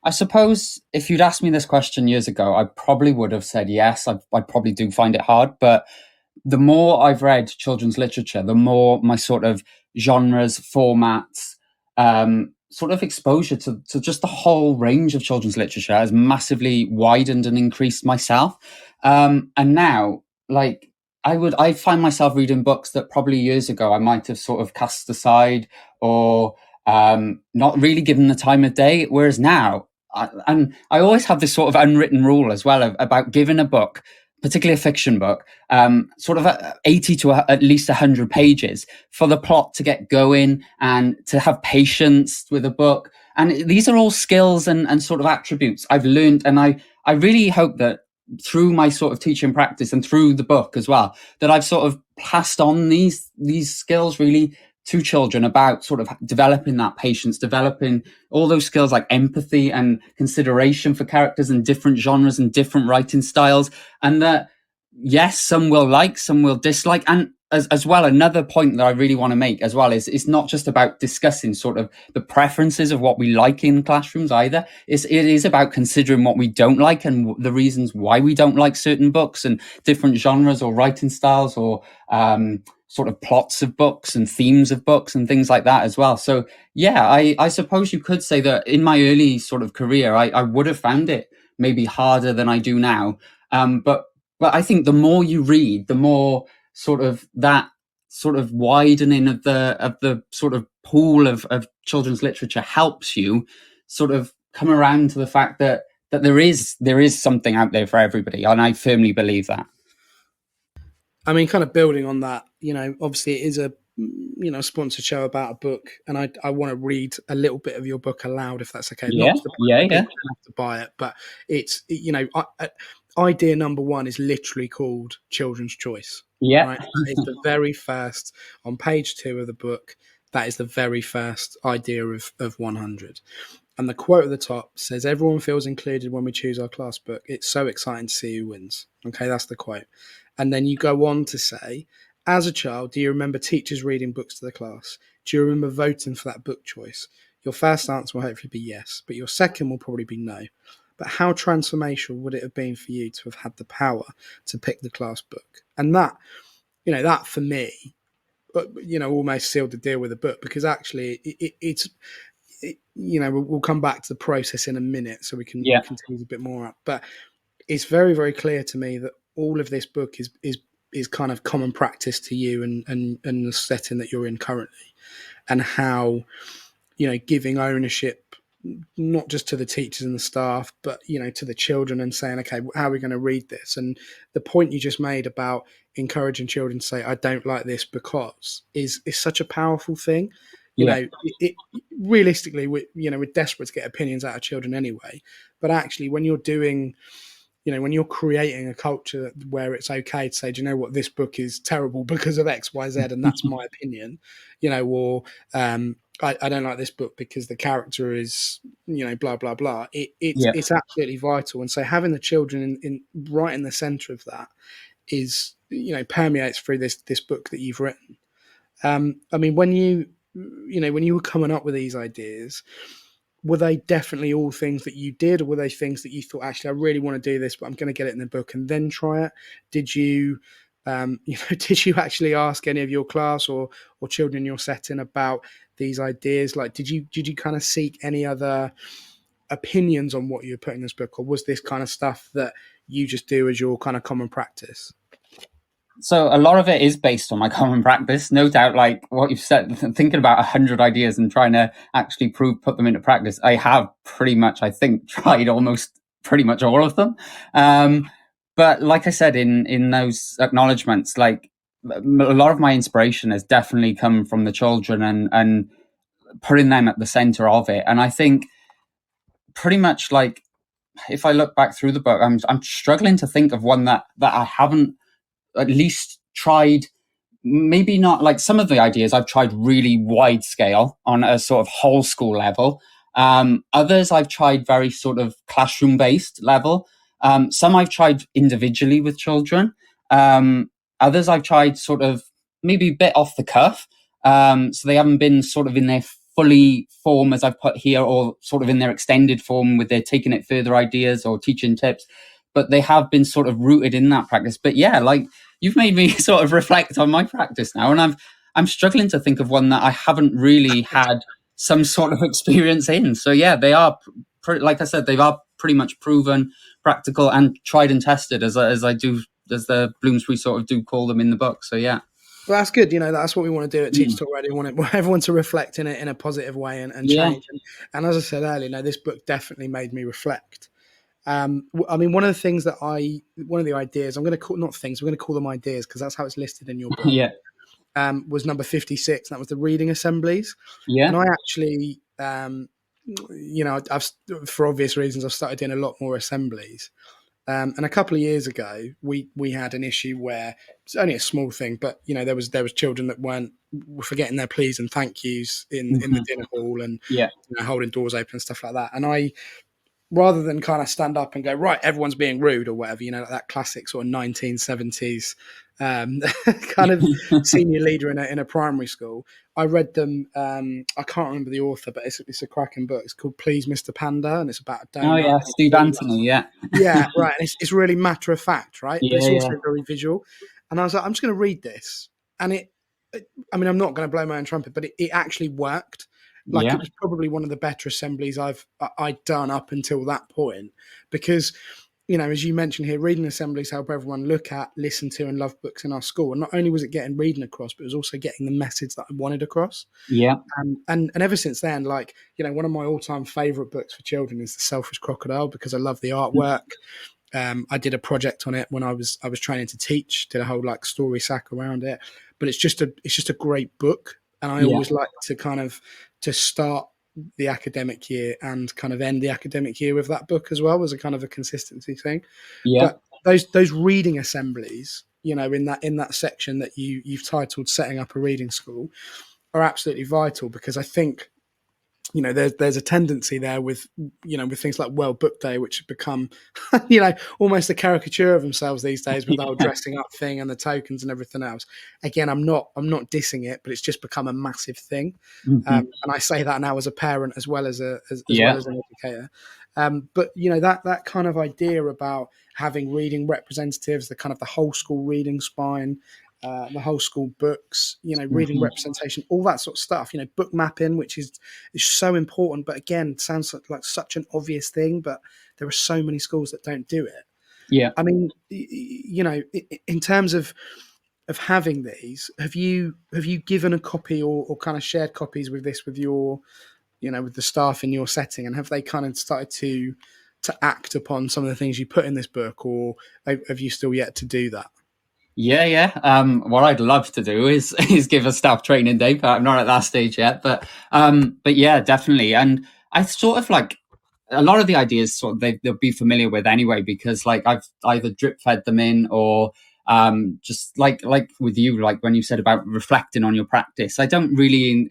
I suppose if you'd asked me this question years ago, I probably would have said yes. I probably do find it hard, but the more I've read children's literature, the more my sort of genres, formats, sort of exposure to just the whole range of children's literature has massively widened and increased myself. And now, like, I find myself reading books that probably years ago I might have sort of cast aside or not really given the time of day. Whereas now, I always have this sort of unwritten rule as well about giving a book, particularly a fiction book, sort of 80 to at least 100 pages for the plot to get going and to have patience with a book. And these are all skills and sort of attributes I've learned. And I really hope that through my sort of teaching practice and through the book as well, that I've sort of passed on these skills really to children about sort of developing that patience, developing all those skills like empathy and consideration for characters and different genres and different writing styles. And that, yes, some will like, some will dislike. And as well, another point that I really want to make as well is it's not just about discussing sort of the preferences of what we like in classrooms either. It is about considering what we don't like and the reasons why we don't like certain books and different genres or writing styles or sort of plots of books and themes of books and things like that as well. So yeah, I suppose you could say that in my early sort of career, I would have found it maybe harder than I do now. But I think the more you read, the more sort of that sort of widening of the sort of pool of children's literature helps you sort of come around to the fact that there is something out there for everybody, and I firmly believe that. I mean, kind of building on that, obviously it is a sponsored show about a book, and I want to read a little bit of your book aloud, if that's okay. Yeah, Not to the point yeah, where yeah. people have to buy it, but it's idea number one is literally called Children's Choice. Yeah. Right? It's the very first on page 2 of the book. That is the very first idea of 100. And the quote at the top says, "Everyone feels included when we choose our class book. It's so exciting to see who wins." Okay, that's the quote. And then you go on to say, "As a child, do you remember teachers reading books to the class? Do you remember voting for that book choice? Your first answer will hopefully be yes, but your second will probably be no. But how transformational would it have been for you to have had the power to pick the class book?" And that, that for me, almost sealed the deal with the book, because actually we'll come back to the process in a minute so we can tease a bit more up. But it's very, very clear to me that all of this book is kind of common practice to you and the setting that you're in currently, and how, giving ownership not just to the teachers and the staff, but to the children, and saying, okay, how are we going to read this? And the point you just made about encouraging children to say, I don't like this because, is such a powerful thing. Realistically, we're desperate to get opinions out of children anyway, but actually when you're doing, when you're creating a culture where it's okay to say, do you know what, this book is terrible because of X, Y, Z, and that's my opinion, or I don't like this book because the character is, blah, blah, blah. It's absolutely vital. And so having the children in right in the center of that is, permeates through this book that you've written. I mean, when you were coming up with these ideas, were they definitely all things that you did, or were they things that you thought, actually, I really want to do this, but I'm going to get it in the book and then try it? Did you, did you actually ask any of your class or children in your setting about these ideas? Like, did you kind of seek any other opinions on what you were putting in this book, or was this kind of stuff that you just do as your kind of common practice? So a lot of it is based on my common practice, no doubt. Like what you've said, thinking about 100 ideas and trying to actually put them into practice. I have pretty much, I think, tried almost pretty much all of them. But like I said, in those acknowledgements, like a lot of my inspiration has definitely come from the children and putting them at the center of it. And I think pretty much, like, if I look back through the book, I'm struggling to think of one that I haven't at least tried. Maybe not, like some of the ideas I've tried really wide scale on a sort of whole school level. Others I've tried very sort of classroom based level. Some I've tried individually with children. Others I've tried sort of maybe a bit off the cuff. So they haven't been sort of in their fully form as I've put here, or sort of in their extended form with their taking it further ideas or teaching tips. But they have been sort of rooted in that practice. But yeah, like you've made me sort of reflect on my practice now, and I'm struggling to think of one that I haven't really had some sort of experience in. So yeah, they are, like I said, they are pretty much proven, practical, and tried and tested, as the Bloomsbury sort of do call them in the book. So yeah. Well, that's good. That's what we want to do at Teach Talk Radio. We want everyone to reflect in it in a positive way and change. And as I said earlier, this book definitely made me reflect. I mean, one of the ideas, I'm going to call them ideas because that's how it's listed in your book. Was number 56. And that was the reading assemblies. And I actually, I've, for obvious reasons, I've started doing a lot more assemblies. And a couple of years ago, we had an issue where it's only a small thing, but there was children that were forgetting their please and thank yous in the dinner hall and holding doors open and stuff like that. And rather than kind of stand up and go, right, everyone's being rude or whatever, like that classic sort of 1970s kind of senior leader in a primary school. I read them. I can't remember the author, but it's a cracking book. It's called Please, Mr. Panda, and it's about a donut. Oh yeah, Steve Anthony. Yeah. Yeah, right. And it's really matter of fact, right? But Yeah, it's also yeah. very visual. And I was like, I'm just going to read this, and I mean, I'm not going to blow my own trumpet, but it actually worked. Like, Yeah. it was probably one of the better assemblies I'd done up until that point, because, as you mentioned here, reading assemblies help everyone look at, listen to, and love books in our school. And not only was it getting reading across, but it was also getting the message that I wanted across. Yeah. And ever since then, like, one of my all-time favorite books for children is The Selfish Crocodile, because I love the artwork. I did a project on it when I was training to teach, did a whole like story sack around it. But it's just a great book. And I always like to kind of to start the academic year and kind of end the academic year with that book as well, as a kind of a consistency thing. Yeah. But those reading assemblies, in that section that you've titled Setting Up a Reading School, are absolutely vital, because I think there's a tendency there with things like World Book Day, which have become almost a caricature of themselves these days, with the whole dressing up thing and the tokens and everything else. Again, I'm not dissing it, but it's just become a massive thing. Mm-hmm. And I say that now as a parent as well as well as an educator. But that kind of idea about having reading representatives, the kind of the whole school reading spine, the whole school books, reading representation, all that sort of stuff, book mapping, which is so important. But again, sounds like such an obvious thing, but there are so many schools that don't do it. Yeah. I mean, in terms of having these, have you given a copy or kind of shared copies with your, with the staff in your setting, and have they kind of started to act upon some of the things you put in this book, or have you still yet to do that? Yeah. What I'd love to do is give a staff training day, but I'm not at that stage yet. But yeah, definitely. And I sort of like a lot of the ideas sort of they'll be familiar with anyway, because like I've either drip fed them in, or just like with you, like when you said about reflecting on your practice, I don't really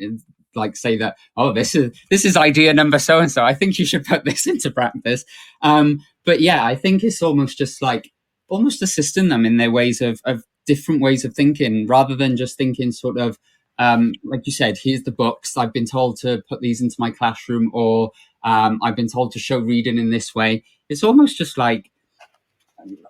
like say that, oh, this is idea number so and so, I think you should put this into practice. But yeah, I think it's almost just like almost assisting them in their ways of different ways of thinking, rather than just thinking sort of like you said, here's the books, I've been told to put these into my classroom, or I've been told to show reading in this way. It's almost just like,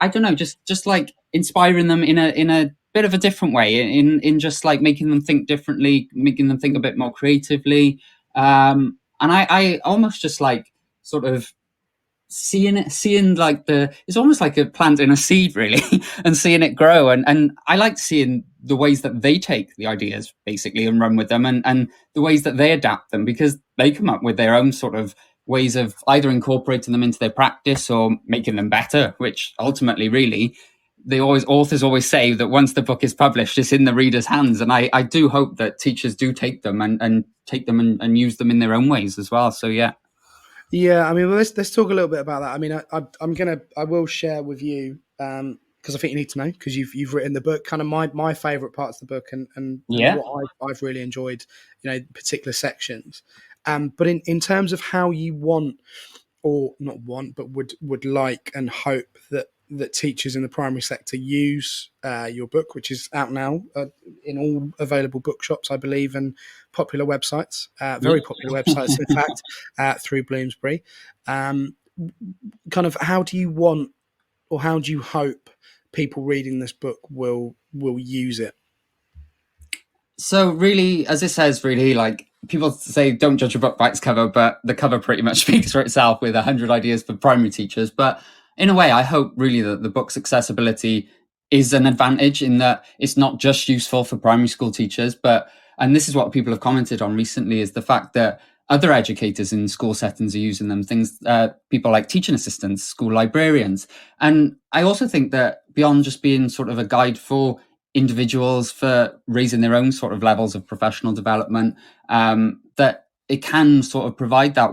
I don't know, just like inspiring them in a bit of a different way, in just like making them think differently, making them think a bit more creatively. And I almost just like sort of seeing like it's almost like a planting a seed really, and seeing it grow. And I like seeing the ways that they take the ideas basically and run with them, and the ways that they adapt them, because they come up with their own sort of ways of either incorporating them into their practice or making them better, which ultimately really authors always say that once the book is published, it's in the reader's hands. And I do hope that teachers do take them and take them and use them in their own ways as well. So yeah. Yeah, I mean, well, let's talk a little bit about that. I mean, I will share with you, because I think you need to know, because you've written the book, kind of my favorite parts of the book, and what I've really enjoyed, particular sections. But in terms of how you want, or not want, but would like and hope that teachers in the primary sector use your book, which is out now in all available bookshops, I believe, and popular websites, very popular websites, in fact, through Bloomsbury. Kind of, how do you want, or how do you hope people reading this book will use it? So really, as it says, really, like people say, don't judge a book by its cover, but the cover pretty much speaks for itself, with 100 ideas for primary teachers. But in a way, I hope really that the book's accessibility is an advantage, in that it's not just useful for primary school teachers, and this is what people have commented on recently, is the fact that other educators in school settings are using them, people like teaching assistants, school librarians. And I also think that beyond just being sort of a guide for individuals for raising their own sort of levels of professional development, that it can sort of provide that,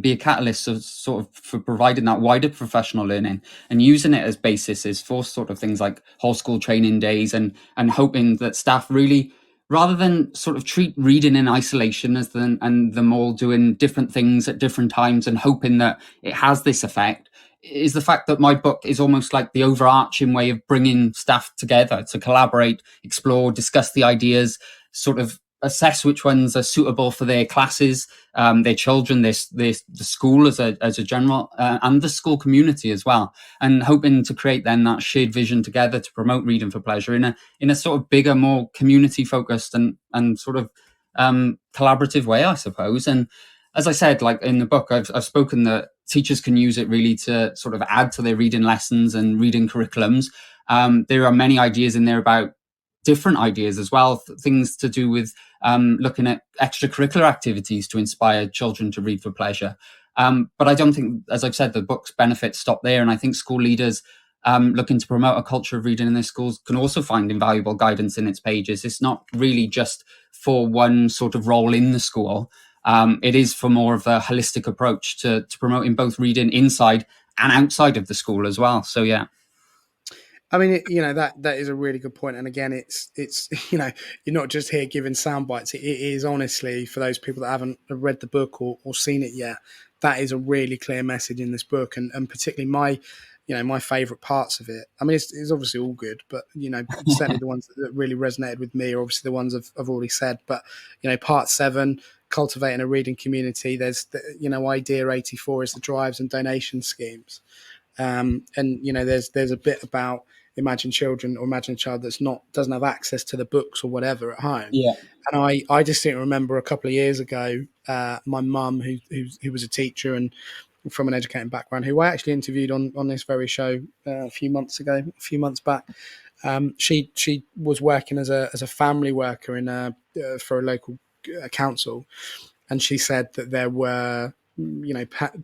be a catalyst for providing that wider professional learning, and using it as basis for sort of things like whole school training days, and hoping that staff really rather than sort of treat reading in isolation and them all doing different things at different times and hoping that it has this effect, is the fact that my book is almost like the overarching way of bringing staff together to collaborate, explore, discuss the ideas, sort of assess which ones are suitable for their classes, their children, the school as a general, and the school community as well, and hoping to create then that shared vision together to promote reading for pleasure in a sort of bigger, more community focused and sort of collaborative way, I suppose. And as I said, like in the book, I've spoken that teachers can use it really to sort of add to their reading lessons and reading curriculums. There are many ideas in there about different ideas as well, things to do with looking at extracurricular activities to inspire children to read for pleasure. But I don't think, as I've said, the book's benefits stop there. And I think school leaders looking to promote a culture of reading in their schools can also find invaluable guidance in its pages. It's not really just for one sort of role in the school. It is for more of a holistic approach to promoting both reading inside and outside of the school as well. So, yeah. I mean, that is a really good point. And again, it's you're not just here giving sound bites. It is honestly, for those people that haven't read the book or seen it yet, that is a really clear message in this book. And particularly my favourite parts of it. I mean, it's obviously all good, but certainly the ones that really resonated with me are obviously the ones I've already said. But part 7, cultivating a reading community. There's idea 84 is the drives and donation schemes. And there's a bit about imagine a child doesn't have access to the books or whatever at home. Yeah. And I distinctly remember a couple of years ago, my mum, who was a teacher and from an educating background, who I actually interviewed on this very show a few months back. She was working as a family worker for a local council, and she said that there were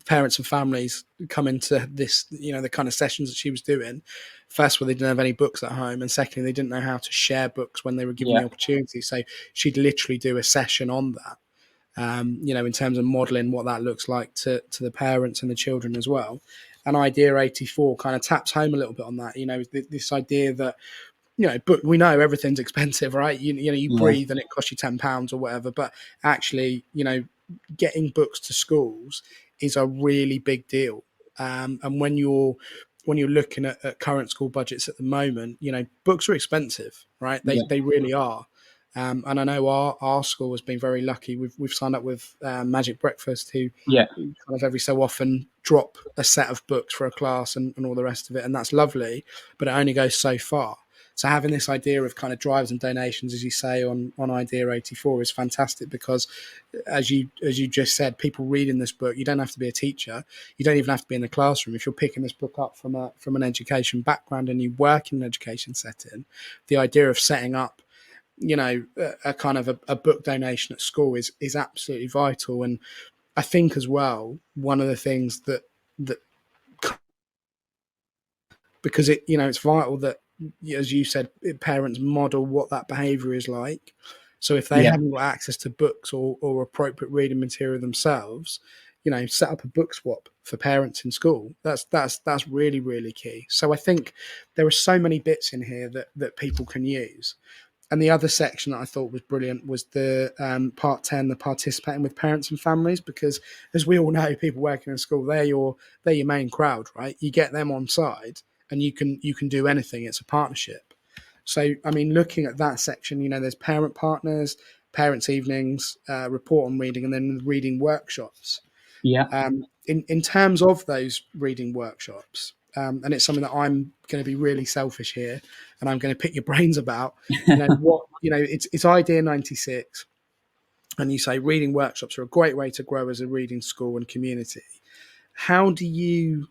parents and families come into this, the kind of sessions that she was doing. First of all, they didn't have any books at home, and secondly, they didn't know how to share books when they were given the opportunity. So she'd literally do a session on that, in terms of modelling what that looks like to the parents and the children as well. And Idea 84 kind of taps home a little bit on that, this idea that, but we know everything's expensive, right? You breathe and it costs you £10 or whatever, but actually, getting books to schools is a really big deal. And when you're looking at current school budgets at the moment, books are expensive, right? They really are. And I know our school has been very lucky. We've signed up with Magic Breakfast, who kind of every so often drop a set of books for a class and all the rest of it. And that's lovely, but it only goes so far. So having this idea of kind of drives and donations, as you say, on Idea 84 is fantastic because, as you just said, people reading this book, you don't have to be a teacher. You don't even have to be in the classroom. If you're picking this book up from an education background and you work in an education setting, the idea of setting up, a kind of a book donation at school is absolutely vital. And I think as well, one of the things that because it's vital that, as you said, parents model what that behaviour is like. So if they haven't got access to books or appropriate reading material themselves, set up a book swap for parents in school. That's really, really key. So I think there are so many bits in here that people can use. And the other section that I thought was brilliant was the part 10, the participating with parents and families, because as we all know, people working in school, they're your main crowd, right? You get them on side and you can do anything. It's a partnership. So, I mean, looking at that section, there's parent partners, parents' evenings, report on reading, and then reading workshops. Yeah. In terms of those reading workshops, and it's something that I'm going to be really selfish here, and I'm going to pick your brains about. It's Idea 96, and you say reading workshops are a great way to grow as a reading school and community. How do you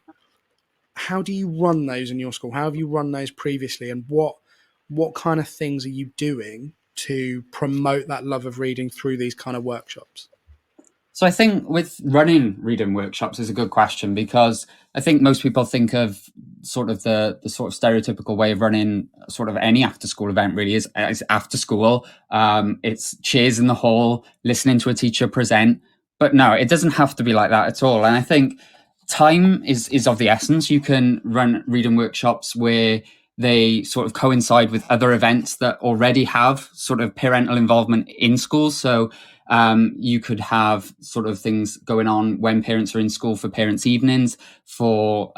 run those in your school? How have you run those previously, and what kind of things are you doing to promote that love of reading through these kind of workshops? So I think with running reading workshops is a good question, because I think most people think of sort of the sort of stereotypical way of running sort of any after school event really is after school. It's cheers in the hall, listening to a teacher present. But no, it doesn't have to be like that at all. And I think time is of the essence. You can run reading workshops where they sort of coincide with other events that already have sort of parental involvement in schools. So you could have sort of things going on when parents are in school for parents' evenings, for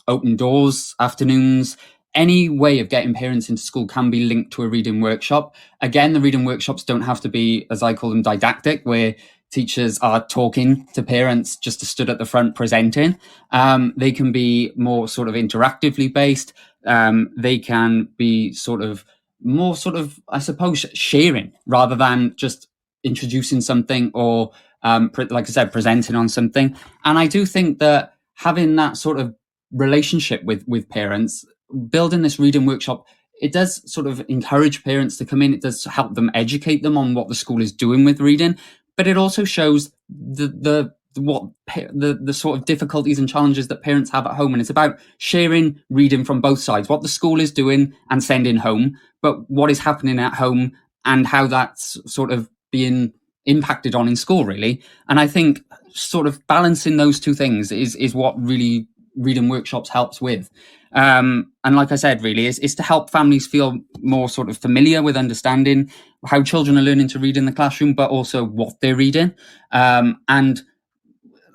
open doors afternoons. Any way of getting parents into school can be linked to a reading workshop. Again, the reading workshops don't have to be, as I call them, didactic, where teachers are talking to parents just to stood at the front presenting. They can be more sort of interactively based. They can be sort of more sort of, I suppose, sharing rather than just introducing something or, like I said, presenting on something. And I do think that having that sort of relationship with parents, building this reading workshop, it does sort of encourage parents to come in. It does help them educate them on what the school is doing with reading, but it also shows the sort of difficulties and challenges that parents have at home. And it's about sharing reading from both sides, what the school is doing and sending home, but what is happening at home and how that's sort of being impacted on in school, really. And I think sort of balancing those two things is what really reading workshops helps with. And like I said, really, is to help families feel more sort of familiar with understanding how children are learning to read in the classroom, but also what they're reading. And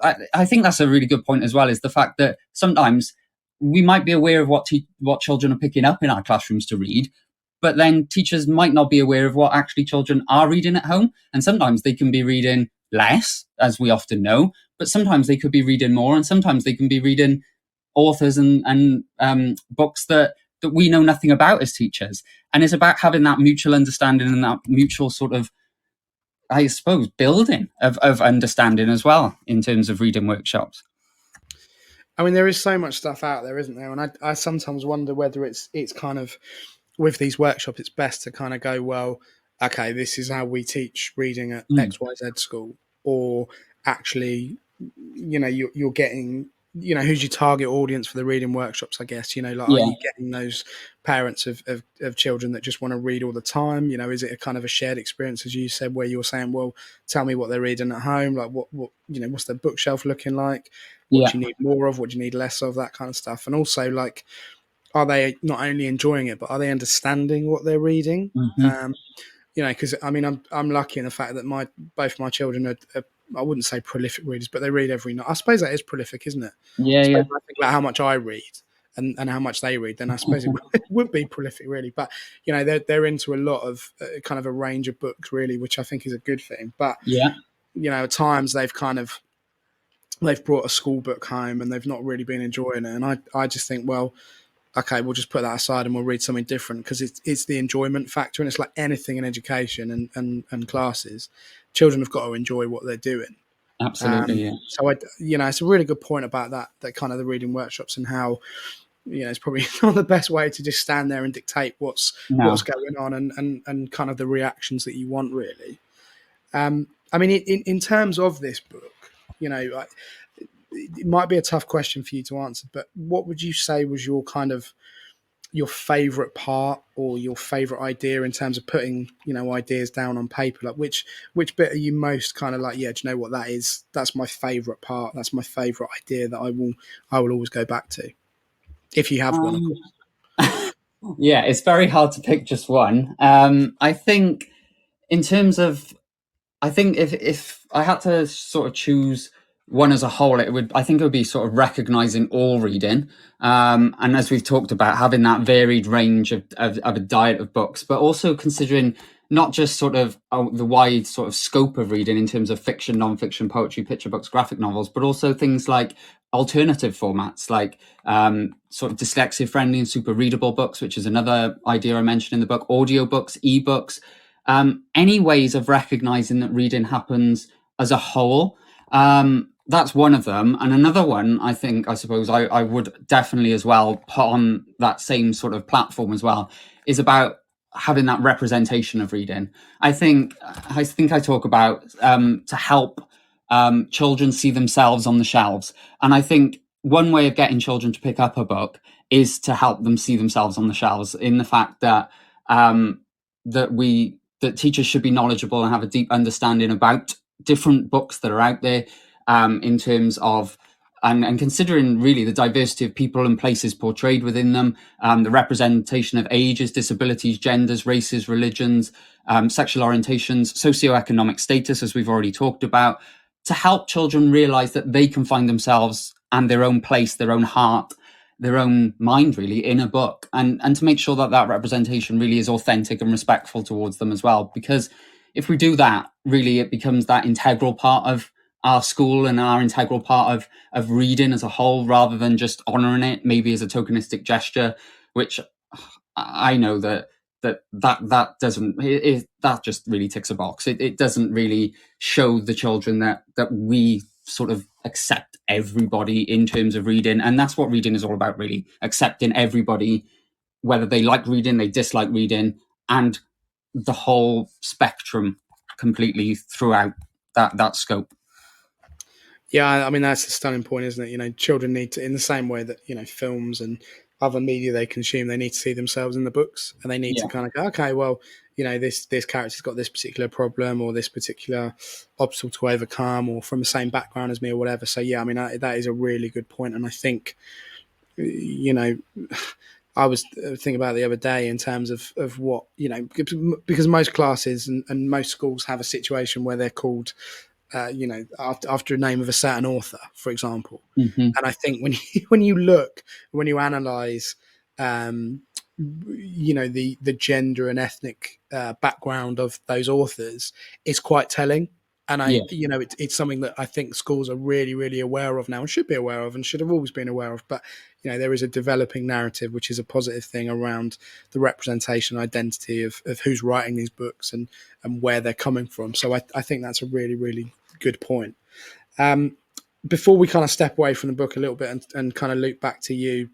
I think that's a really good point as well, is the fact that sometimes we might be aware of what children are picking up in our classrooms to read, but then teachers might not be aware of what actually children are reading at home. And sometimes they can be reading less, as we often know, but sometimes they could be reading more, and sometimes they can be reading authors and books that we know nothing about as teachers. And it's about having that mutual understanding and that mutual sort of, I suppose, building of understanding as well in terms of reading workshops. I mean, there is so much stuff out there, isn't there? And I sometimes wonder whether it's kind of, with these workshops, it's best to kind of go, well, okay, this is how we teach reading at XYZ school, or actually, you're getting, who's your target audience for the reading workshops, I guess, are you getting those parents of children that just want to read all the time? Is it a kind of a shared experience, as you said, where you're saying, well, tell me what they're reading at home, like what what's their bookshelf looking like, what do you need more of, what do you need less of, that kind of stuff. And also, like, are they not only enjoying it, but are they understanding what they're reading? Because I mean, I'm lucky in the fact that both my children are, I wouldn't say prolific readers, but they read every night. I suppose that is prolific, isn't it? Yeah, If I think about how much I read and how much they read, then I suppose it would be prolific, really. But they're into a lot of kind of a range of books, really, which I think is a good thing. But at times they've brought a school book home and they've not really been enjoying it, and I just think, well, okay, we'll just put that aside and we'll read something different, because it's the enjoyment factor. And it's like anything in education and classes, children have got to enjoy what they're doing. Absolutely, So it's a really good point about that kind of the reading workshops, and how it's probably not the best way to just stand there and dictate what's going on and kind of the reactions that you want, really. I mean, in terms of this book, it might be a tough question for you to answer, but what would you say was your kind of your favorite part or your favorite idea in terms of putting ideas down on paper? Like which bit are you most kind of like, do you know what that is? That's my favorite part. That's my favorite idea that I will always go back to, if you have one, of course. Yeah, it's very hard to pick just one. I think in terms of, if I had to sort of choose one as a whole, I think it would be sort of recognizing all reading. And as we've talked about, having that varied range of a diet of books, but also considering not just sort of the wide sort of scope of reading in terms of fiction, non-fiction, poetry, picture books, graphic novels, but also things like alternative formats, like sort of dyslexia friendly and super readable books, which is another idea I mentioned in the book, audiobooks, ebooks, any ways of recognizing that reading happens as a whole. That's one of them. And another one, I suppose I would definitely as well put on that same sort of platform as well, is about having that representation of reading. I think I talk about to help children see themselves on the shelves. And I think one way of getting children to pick up a book is to help them see themselves on the shelves, in the fact that that teachers should be knowledgeable and have a deep understanding about different books that are out there, in terms of and considering really the diversity of people and places portrayed within them, the representation of ages, disabilities, genders, races, religions, sexual orientations, socioeconomic status, as we've already talked about, to help children realize that they can find themselves and their own place, their own heart, their own mind really in a book, and to make sure that that representation really is authentic and respectful towards them as well. Because if we do that, really it becomes that integral part of our school and our integral part of reading as a whole, rather than just honoring it maybe as a tokenistic gesture, which I know that doesn't that just really ticks a box. It doesn't really show the children that we sort of accept everybody in terms of reading, and that's what reading is all about, really accepting everybody, whether they like reading, they dislike reading, and the whole spectrum completely throughout that scope. Yeah, I mean, that's a stunning point, isn't it? You know, children need to, in the same way that, you know, films and other media they consume, they need to see themselves in the books, and they need to kind of go, okay, well, you know, this character's got this particular problem or this particular obstacle to overcome, or from the same background as me or whatever. So, yeah, I mean, that is a really good point. And I think, you know, I was thinking about it the other day in terms of what, you know, because most classes and most schools have a situation where they're called, you know, after a name of a certain author, for example. Mm-hmm. And I think when you look, when you analyze, you know, the gender and ethnic background of those authors, it's quite telling. And you know, it's something that I think schools are really, really aware of now, and should be aware of, and should have always been aware of. But you know, there is a developing narrative, which is a positive thing, around the representation, identity of who's writing these books and where they're coming from. So I think that's a really, really good point. Before we kind of step away from the book a little bit and kind of loop back to you,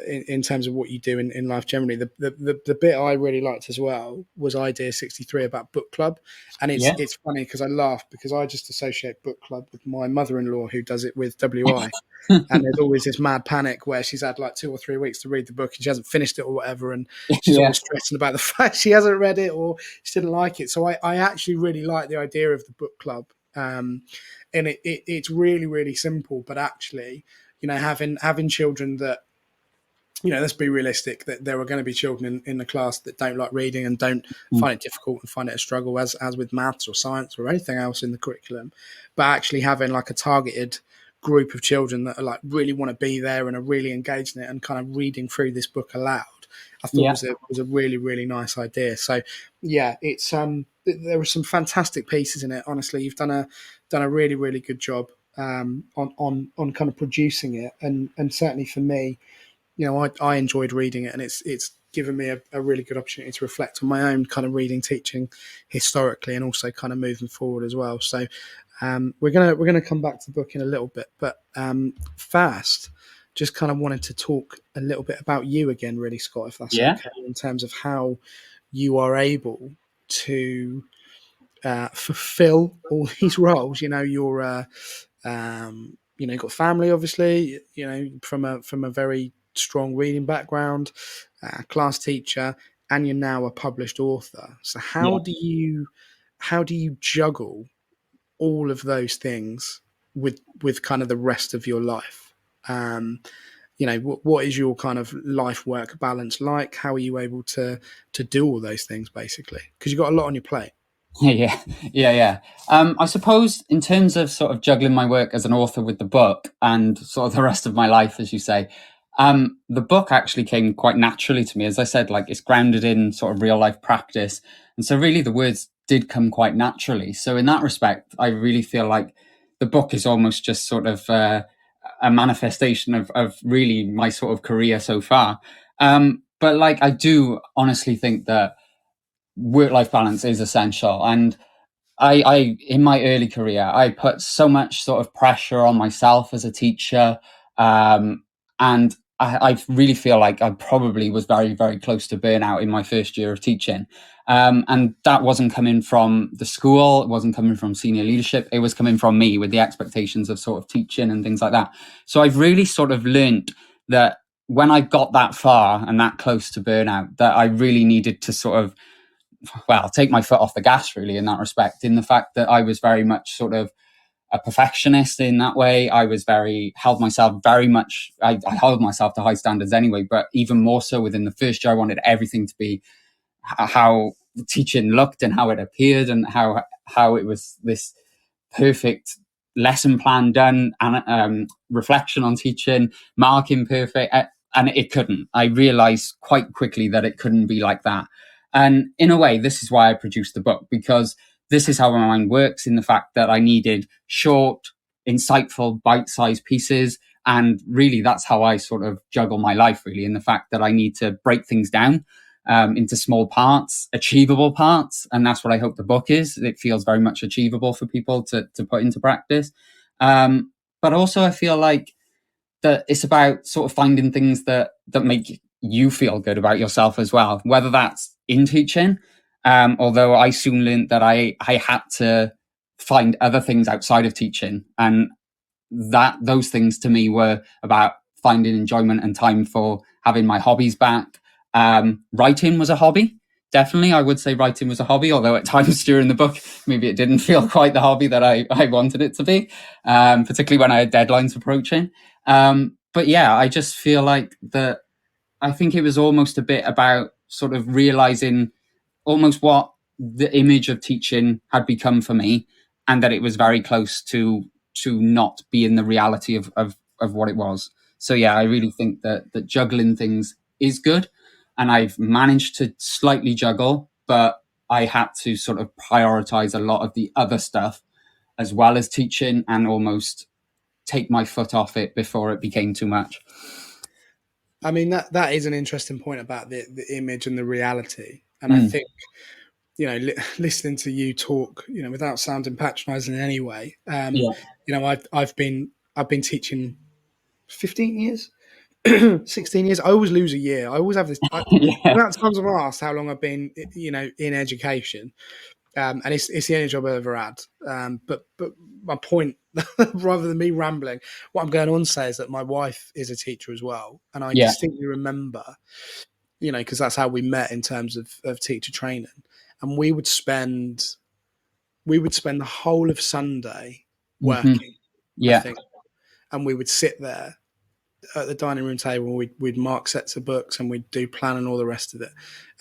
in terms of what you do in life generally, the bit I really liked as well was idea 63 about book club. And it's funny because I laugh because I just associate book club with my mother-in-law, who does it with WI. And there's always this mad panic where she's had like 2 or 3 weeks to read the book and she hasn't finished it or whatever, and she's always stressing about the fact she hasn't read it or she didn't like it. So I actually really like the idea of the book club, and it's really, really simple, but actually, you know, having children that, you know, let's be realistic, that there are going to be children in the class that don't like reading and don't find it difficult and find it a struggle, as with maths or science or anything else in the curriculum. But actually having like a targeted group of children that are like really want to be there and are really engaged in it and kind of reading through this book aloud, I thought was a really, really nice idea. So yeah, it's there were some fantastic pieces in it. Honestly, you've done a really, really good job on kind of producing it, and certainly for me, you know, I enjoyed reading it, and it's given me a really good opportunity to reflect on my own kind of reading, teaching historically, and also kind of moving forward as well. So we're gonna come back to the book in a little bit, but first, just kind of wanted to talk a little bit about you again, really, Scott, if that's okay, in terms of how you are able to fulfill all these roles. You know, you're you know, you've got family, obviously, you know, from a very strong reading background, class teacher, and you're now a published author. So how do you juggle all of those things with kind of the rest of your life? You know, what is your kind of life work balance like? How are you able to do all those things, basically? Because you've got a lot on your plate. Yeah. I suppose in terms of sort of juggling my work as an author with the book and sort of the rest of my life, as you say, the book actually came quite naturally to me. As I said, like, it's grounded in sort of real life practice. And so really the words did come quite naturally. So in that respect, I really feel like the book is almost just sort of a manifestation of really my sort of career so far. But like, I do honestly think that work-life balance is essential. And I in my early career, I put so much sort of pressure on myself as a teacher. And I really feel like I probably was very, very close to burnout in my first year of teaching. And that wasn't coming from the school. It wasn't coming from senior leadership. It was coming from me with the expectations of sort of teaching and things like that. So I've really sort of learned that when I got that far and that close to burnout, that I really needed to sort of, well, take my foot off the gas, really, in that respect, in the fact that I was very much sort of a perfectionist in that way. I was held myself very much, I held myself to high standards anyway, but even more so within the first year, I wanted everything to be how the teaching looked and how it appeared, and how it was this perfect lesson plan done, and reflection on teaching, marking perfect, and it couldn't. I realized quite quickly that it couldn't be like that. And in a way, this is why I produced the book, because this is how my mind works, in the fact that I needed short, insightful, bite-sized pieces. And really, that's how I sort of juggle my life, really, in the fact that I need to break things down into small parts, achievable parts. And that's what I hope the book is. It feels very much achievable for people to put into practice. But also I feel like that it's about sort of finding things that make you feel good about yourself as well, whether that's in teaching. Although I soon learned that I had to find other things outside of teaching, and that those things to me were about finding enjoyment and time for having my hobbies back. Writing was a hobby. Definitely, I would say writing was a hobby, although at times during the book, maybe it didn't feel quite the hobby that I wanted it to be, particularly when I had deadlines approaching. But yeah, I just feel like that. I think it was almost a bit about sort of realizing almost what the image of teaching had become for me, and that it was very close to not being the reality of what it was. So yeah, I really think that juggling things is good, and I've managed to slightly juggle, but I had to sort of prioritize a lot of the other stuff as well as teaching, and almost take my foot off it before it became too much. I mean, that is an interesting point about the image and the reality. And I think, listening to you talk, without sounding patronising in any way, I've been teaching 15 years, 16 years. I always lose a year. I always have this. The amount of times I'm asked how long I've been, in education, and it's the only job I've ever had. But my point, rather than me rambling, what I'm going on to say is that my wife is a teacher as well, and I distinctly remember, because that's how we met in terms of teacher training, and we would spend the whole of Sunday working, I think, and we would sit there at the dining room table. We'd mark sets of books, and we'd do plan and all the rest of it,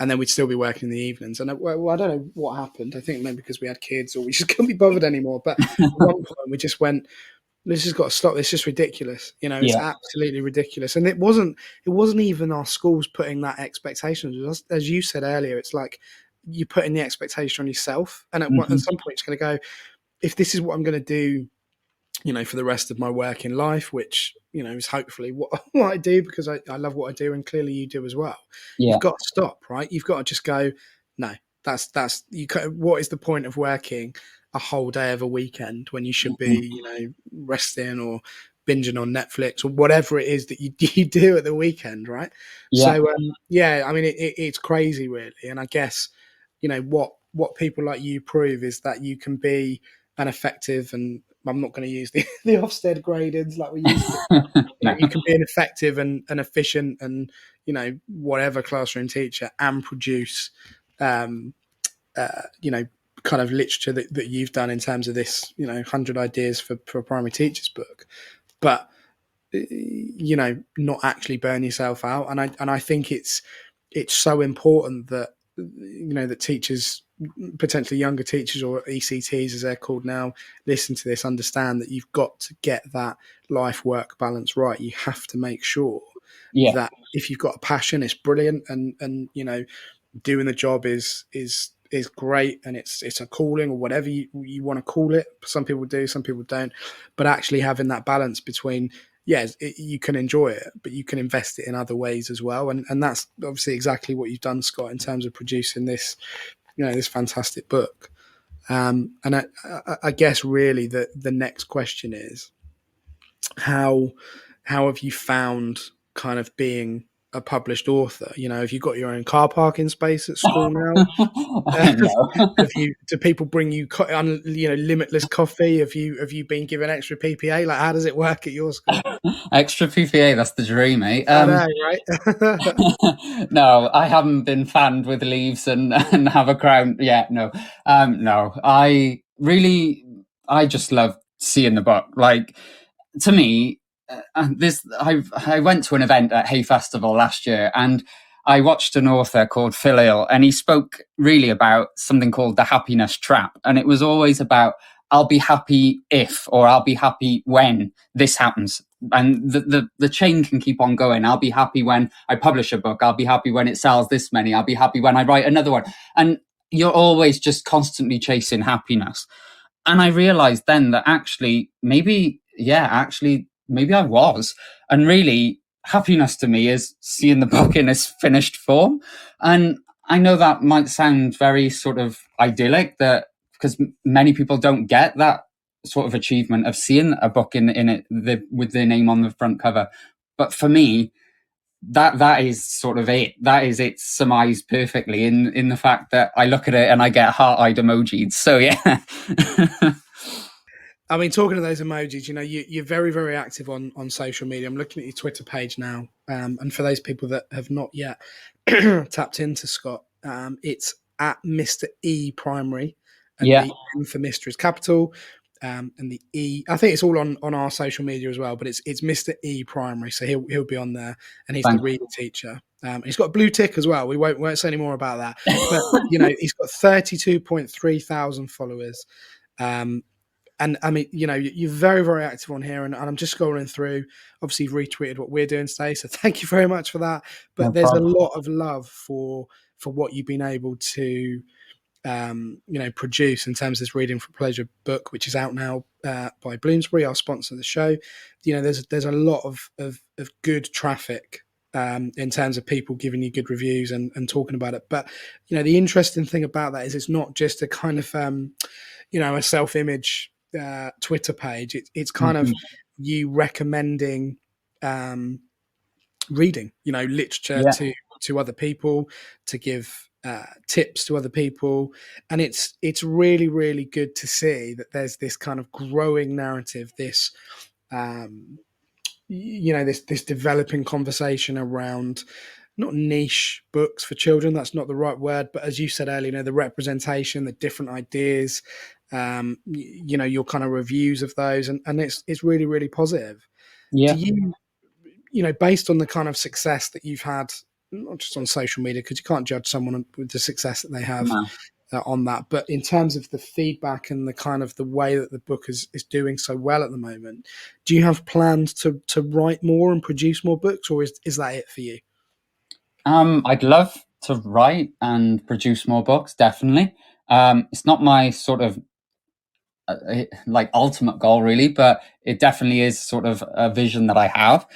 and then we'd still be working in the evenings. And I don't know what happened. I think maybe because we had kids, or we just couldn't be bothered anymore. But at one point, we just went, "This has got to stop. It's just ridiculous. It's absolutely ridiculous." And it wasn't even our schools putting that expectation. As you said earlier, it's like you're putting the expectation on yourself, and at some point, it's going to go, if this is what I'm going to do, for the rest of my working life, which, is hopefully what I do, because I love what I do, and clearly you do as well. You've got to stop, right? You've got to just go, no, that's what is the point of working a whole day of a weekend when you should be, resting or binging on Netflix or whatever it is that you do at the weekend, right? So, I mean, it's crazy, really. And I guess, what people like you prove is that you can be an effective, and I'm not going to use the Ofsted gradings like we used to. You can be an effective and efficient and, whatever classroom teacher, and produce, kind of literature that you've done in terms of this, 100 ideas for a primary teacher's book, but, not actually burn yourself out. And I think it's so important that, that teachers, potentially younger teachers, or ECTs as they're called now, listen to this, understand that you've got to get that life-work balance right. You have to make sure that if you've got a passion, it's brilliant, and doing the job is great, and it's a calling, or whatever you want to call it. Some people do, some people don't, but actually having that balance between, you can enjoy it, but you can invest it in other ways as well. And that's obviously exactly what you've done, Scott, in terms of producing this, this fantastic book. And I guess really the next question is, how have you found kind of being a published author? Have you got your own car parking space at school now? Do people bring you limitless coffee? Have you been given extra PPA? Like, how does it work at your school? Extra PPA, that's the dream, mate. I know, right? No, I haven't been fanned with leaves and have a crown yet. No. I just love seeing the book. Like, to me, I went to an event at Hay Festival last year, and I watched an author called Phil Hill, and he spoke really about something called the happiness trap. And it was always about, I'll be happy if, or I'll be happy when this happens. And the chain can keep on going. I'll be happy when I publish a book. I'll be happy when it sells this many. I'll be happy when I write another one. And you're always just constantly chasing happiness. And I realized then that actually, maybe I was. And really, happiness to me is seeing the book in its finished form. And I know that might sound very sort of idyllic, that because many people don't get that sort of achievement of seeing a book in it with their name on the front cover. But for me, that is sort of it. That is it surmised perfectly in the fact that I look at it and I get heart-eyed emojis. So yeah. I mean, talking to those emojis, you're very, very active on social media. I'm looking at your Twitter page now. And for those people that have not yet tapped into Scott, it's at Mr. E Primary. And the M for Mr. is capital. And the E, I think it's all on our social media as well, but it's Mr. E Primary. So he'll be on there, and he's the reader teacher. He's got a blue tick as well. We won't say any more about that. But, he's got 32.3 thousand followers. And I mean, you're very, very active on here, and I'm just scrolling through. Obviously, you've retweeted what we're doing today, so thank you very much for that. But there's a lot of love for what you've been able to, produce in terms of this Reading for Pleasure book, which is out now by Bloomsbury, our sponsor of the show. There's a lot of good traffic in terms of people giving you good reviews and talking about it. But the interesting thing about that is it's not just a kind of a self-image Twitter page. It's kind of you recommending reading, literature to other people, to give tips to other people, and it's really, really good to see that there's this kind of growing narrative, this this developing conversation around not niche books for children, that's not the right word, but as you said earlier, the representation, the different ideas, your kind of reviews of those, and it's really, really positive. Do you, based on the kind of success that you've had, not just on social media, because you can't judge someone with the success that they have on that, but in terms of the feedback and the kind of the way that the book is doing so well at the moment, do you have plans to write more and produce more books, or is that it for you? I'd love to write and produce more books, definitely. It's not my sort of ultimate goal really, but it definitely is sort of a vision that I have.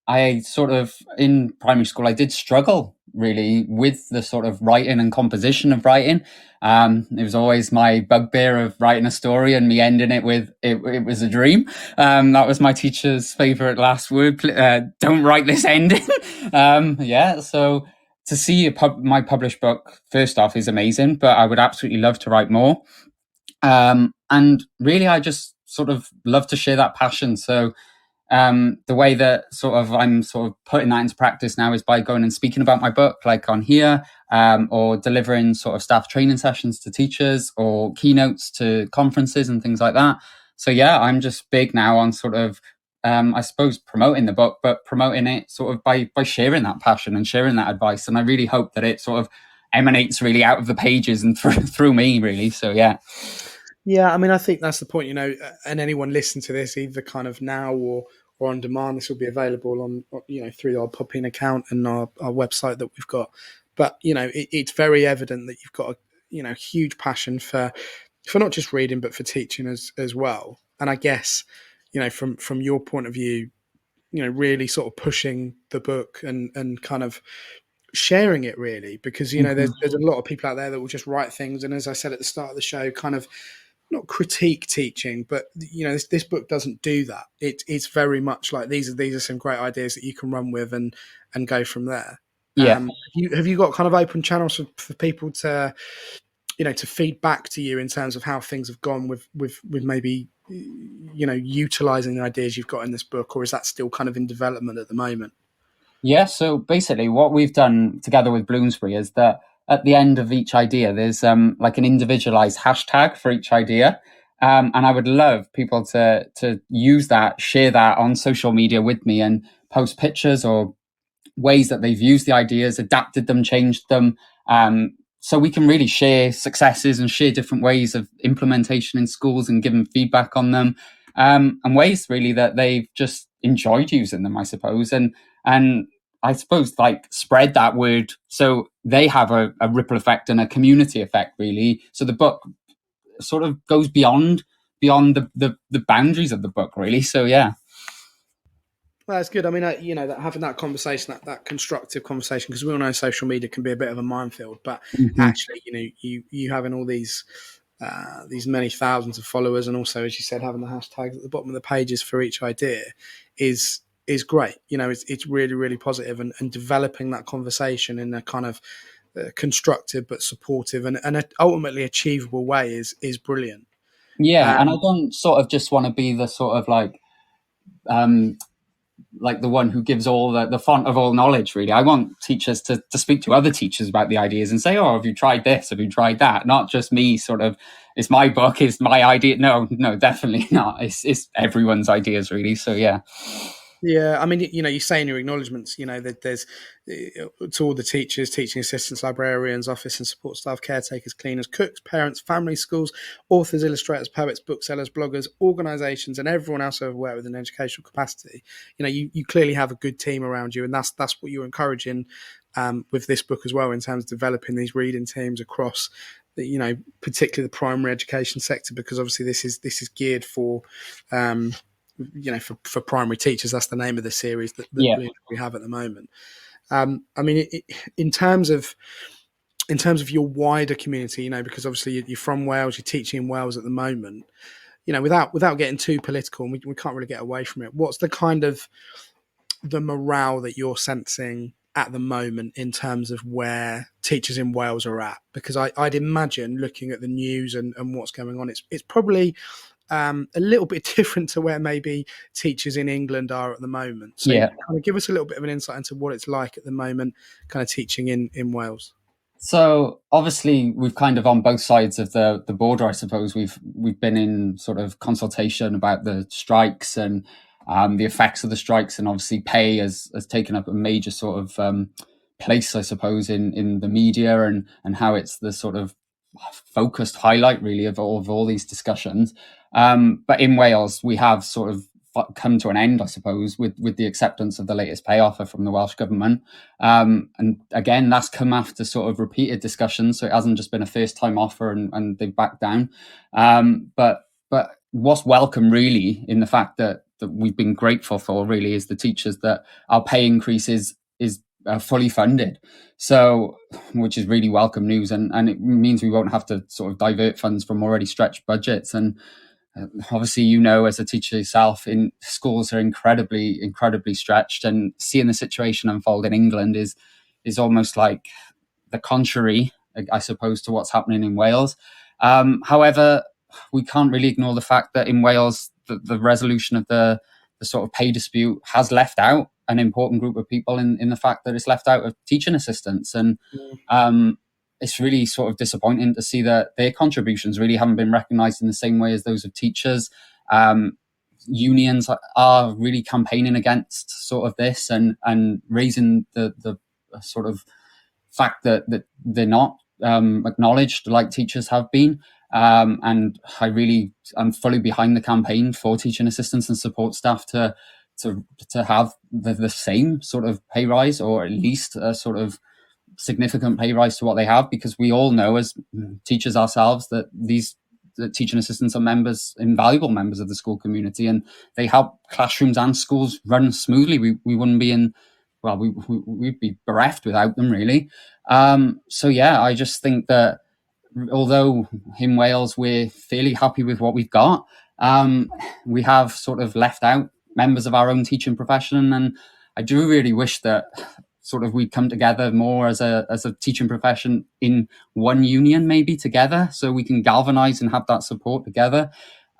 I sort of, in primary school, I did struggle really with the sort of writing and composition of writing. It was always my bugbear of writing a story and me ending it with, it was a dream. That was my teacher's favorite last word. Don't write this ending. So to see my published book, first off, is amazing, but I would absolutely love to write more. And really, I just sort of love to share that passion. So the way that I'm sort of putting that into practice now is by going and speaking about my book, like on here, or delivering sort of staff training sessions to teachers or keynotes to conferences and things like that. So yeah, I'm just big now on sort of, I suppose, promoting the book, but promoting it sort of by sharing that passion and sharing that advice. And I really hope that it sort of emanates really out of the pages and through me, really. So yeah. Yeah, I mean, I think that's the point, and anyone listening to this, either kind of now or on demand, this will be available on, through our Podbean account and our website that we've got. But, it's very evident that you've got a huge passion for not just reading, but for teaching as well. And I guess, from your point of view, really sort of pushing the book and kind of sharing it really, because, there's a lot of people out there that will just write things. And as I said at the start of the show, kind of not critique teaching, but this book doesn't do that. It's very much like these are some great ideas that you can run with and go from there. Have you got kind of open channels for people to to feed back to you in terms of how things have gone with maybe utilizing the ideas you've got in this book, or is that still kind of in development at the moment? Yeah, so basically what we've done together with Bloomsbury is that at the end of each idea, there's like an individualized hashtag for each idea. And I would love people to use that, share that on social media with me, and post pictures or ways that they've used the ideas, adapted them, changed them. So we can really share successes and share different ways of implementation in schools and give them feedback on them, and ways really that they've just enjoyed using them, I suppose. And I suppose like spread that word so they have a ripple effect and a community effect, really. So the book sort of goes beyond the boundaries of the book, really. So yeah. Well, that's good. I mean, that having that conversation, that constructive conversation, because we all know social media can be a bit of a minefield. But actually, you having all these many thousands of followers, and also, as you said, having the hashtags at the bottom of the pages for each idea is great. It's really, really positive, and developing that conversation in a kind of constructive but supportive and ultimately achievable way is brilliant. Yeah, and I don't sort of just want to be the sort of like the one who gives all the font of all knowledge, really. I want teachers to speak to other teachers about the ideas and say, oh, have you tried this? Have you tried that? Not just me sort of, it's my book, it's my idea. No, definitely not. It's everyone's ideas, really. So, yeah. Yeah, I mean, you say in your acknowledgements, that there's to all the teachers, teaching assistants, librarians, office and support staff, caretakers, cleaners, cooks, parents, family, schools, authors, illustrators, poets, booksellers, bloggers, organisations, and everyone else who work with an educational capacity. You clearly have a good team around you, and that's what you're encouraging with this book as well, in terms of developing these reading teams across particularly the primary education sector, because obviously this is geared for for primary teachers. That's the name of the series that we have at the moment. I mean, in terms of your wider community, because obviously you're from Wales, you're teaching in Wales at the moment. Without getting too political, and we can't really get away from it. What's the kind of the morale that you're sensing at the moment in terms of where teachers in Wales are at? Because I'd imagine, looking at the news and what's going on, it's probably a little bit different to where maybe teachers in England are at the moment. So kind of give us a little bit of an insight into what it's like at the moment, kind of teaching in Wales. So obviously we've kind of on both sides of the border, I suppose. We've been in sort of consultation about the strikes and the effects of the strikes, and obviously pay has taken up a major sort of place, I suppose, in the media, and how it's the sort of focused highlight, really, of all these discussions. But in Wales, we have sort of come to an end, I suppose, with the acceptance of the latest pay offer from the Welsh government. And again, that's come after sort of repeated discussions, so it hasn't just been a first time offer and they've backed down. But what's welcome, really, in the fact that we've been grateful for, really, is the teachers that our pay increase is fully funded, so which is really welcome news, and it means we won't have to sort of divert funds from already stretched budgets. And obviously, as a teacher yourself, in schools are incredibly stretched, and seeing the situation unfold in England is almost like the contrary, I suppose, to what's happening in Wales. However, we can't really ignore the fact that in Wales, the resolution of the sort of pay dispute has left out an important group of people in the fact that it's left out of teaching assistants. And it's really sort of disappointing to see that their contributions really haven't been recognised in the same way as those of teachers. Unions are really campaigning against sort of this and raising the sort of fact that they're not acknowledged like teachers have been. And I'm fully behind the campaign for teaching assistants and support staff to have the same sort of pay rise, or at least a sort of significant pay rise to what they have, because we all know as teachers ourselves that the teaching assistants are invaluable members of the school community, and they help classrooms and schools run smoothly. We wouldn't be we'd be bereft without them, really. So yeah, I just think that although in Wales we're fairly happy with what we've got, we have sort of left out members of our own teaching profession, and I do really wish that sort of we come together more as a teaching profession in one union, maybe together, so we can galvanize and have that support together.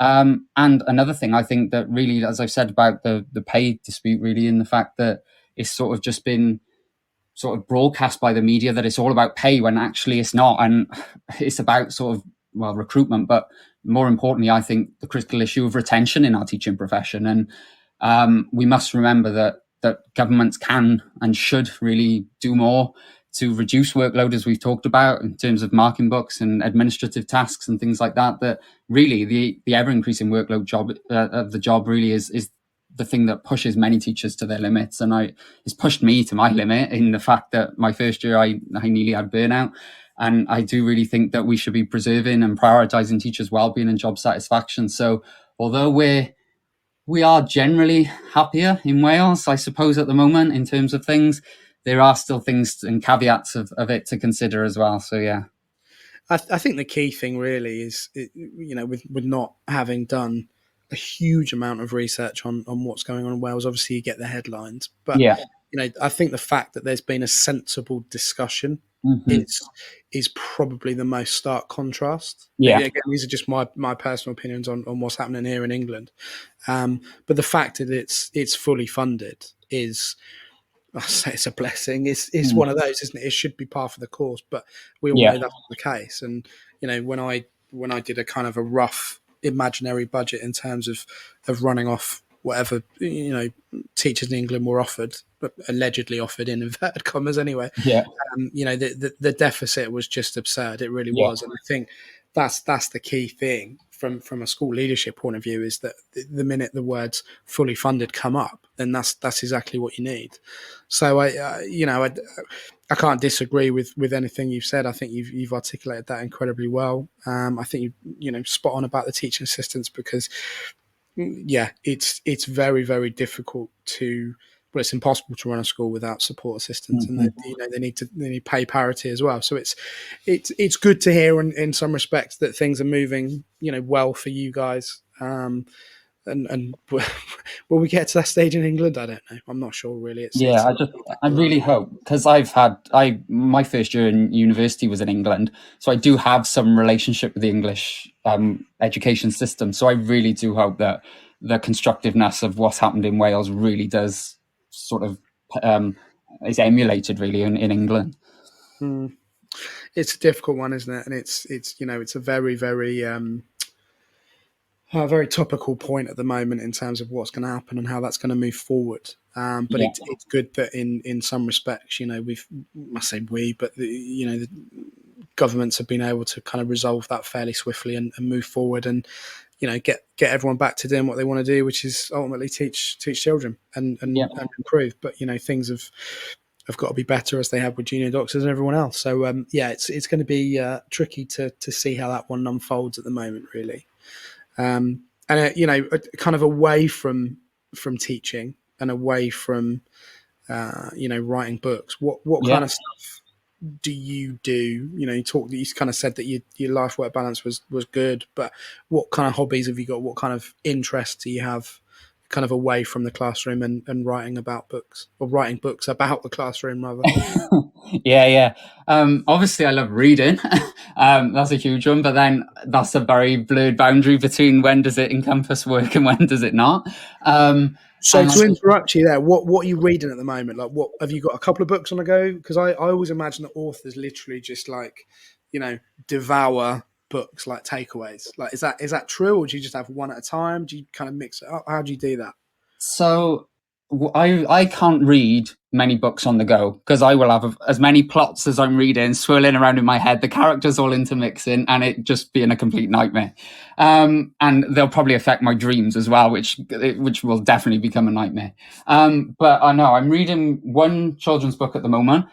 And another thing, I think that really, as I've said about the pay dispute, really, in the fact that it's sort of just been sort of broadcast by the media that it's all about pay, when actually it's not, and it's about sort of recruitment, but more importantly, I think the critical issue of retention in our teaching profession. And we must remember that governments can and should really do more to reduce workload, as we've talked about, in terms of marking books and administrative tasks and things like that. That really the ever increasing workload of the job really is the thing that pushes many teachers to their limits. And it's pushed me to my limit in the fact that my first year I nearly had burnout. And I do really think that we should be preserving and prioritizing teachers' well-being and job satisfaction. So although we are generally happier in Wales, I suppose, at the moment in terms of things, there are still things and caveats of it to consider as well. So, yeah. I think the key thing really is, with not having done a huge amount of research on what's going on in Wales, obviously you get the headlines. But, I think the fact that there's been a sensible discussion is probably the most stark contrast. Yeah. Again, these are just my personal opinions on what's happening here in England. But the fact that it's fully funded is, I say it's a blessing. It's one of those, isn't it? It should be par for the course, but we all know that's not the case. And when I did a kind of a rough imaginary budget in terms of running off whatever teachers in England were offered, but allegedly offered in inverted commas anyway. Yeah. The deficit was just absurd. It really was, and I think that's the key thing from a school leadership point of view, is that the minute the words fully funded come up, then that's exactly what you need. So I can't disagree with anything you've said. I think you've articulated that incredibly well. I think you spot on about the teaching assistants, because it's very, very difficult to. Well, it's impossible to run a school without support assistants, and they need pay parity as well. So it's good to hear in some respects that things are moving well for you guys. And will we get to that stage in England? I don't know. I'm not sure really. I really hope, because my first year in university was in England, so I do have some relationship with the English education system. So I really do hope that the constructiveness of what's happened in Wales really does sort of is emulated really in England. It's a difficult one, isn't it? And it's a very, very very topical point at the moment in terms of what's going to happen and how that's going to move forward. But it's good that in some respects, the governments have been able to kind of resolve that fairly swiftly and move forward and get everyone back to doing what they want to do, which is ultimately teach children and improve. But things have got to be better, as they have with junior doctors and everyone else. So it's going to be tricky to see how that one unfolds at the moment, really. And kind of away from teaching and away from writing books, what kind of stuff do you do? You kind of said that your life work balance was good, but what kind of hobbies have you got? What kind of interests do you have kind of away from the classroom and writing about books, or writing books about the classroom rather? Obviously I love reading. That's a huge one, but then that's a very blurred boundary between when does it encompass work and when does it not. So to interrupt you there, what are you reading at the moment? Like, what have you got? A couple of books on the go? Because I always imagine that authors literally just devour books like takeaways. Like, is that true, or do you just have one at a time? Do you kind of mix it up? How do you do that? So I can't read many books on the go, because I will have as many plots as I'm reading swirling around in my head, the characters all intermixing, and it just being a complete nightmare. And they'll probably affect my dreams as well, which will definitely become a nightmare. But I know I'm reading one children's book at the moment,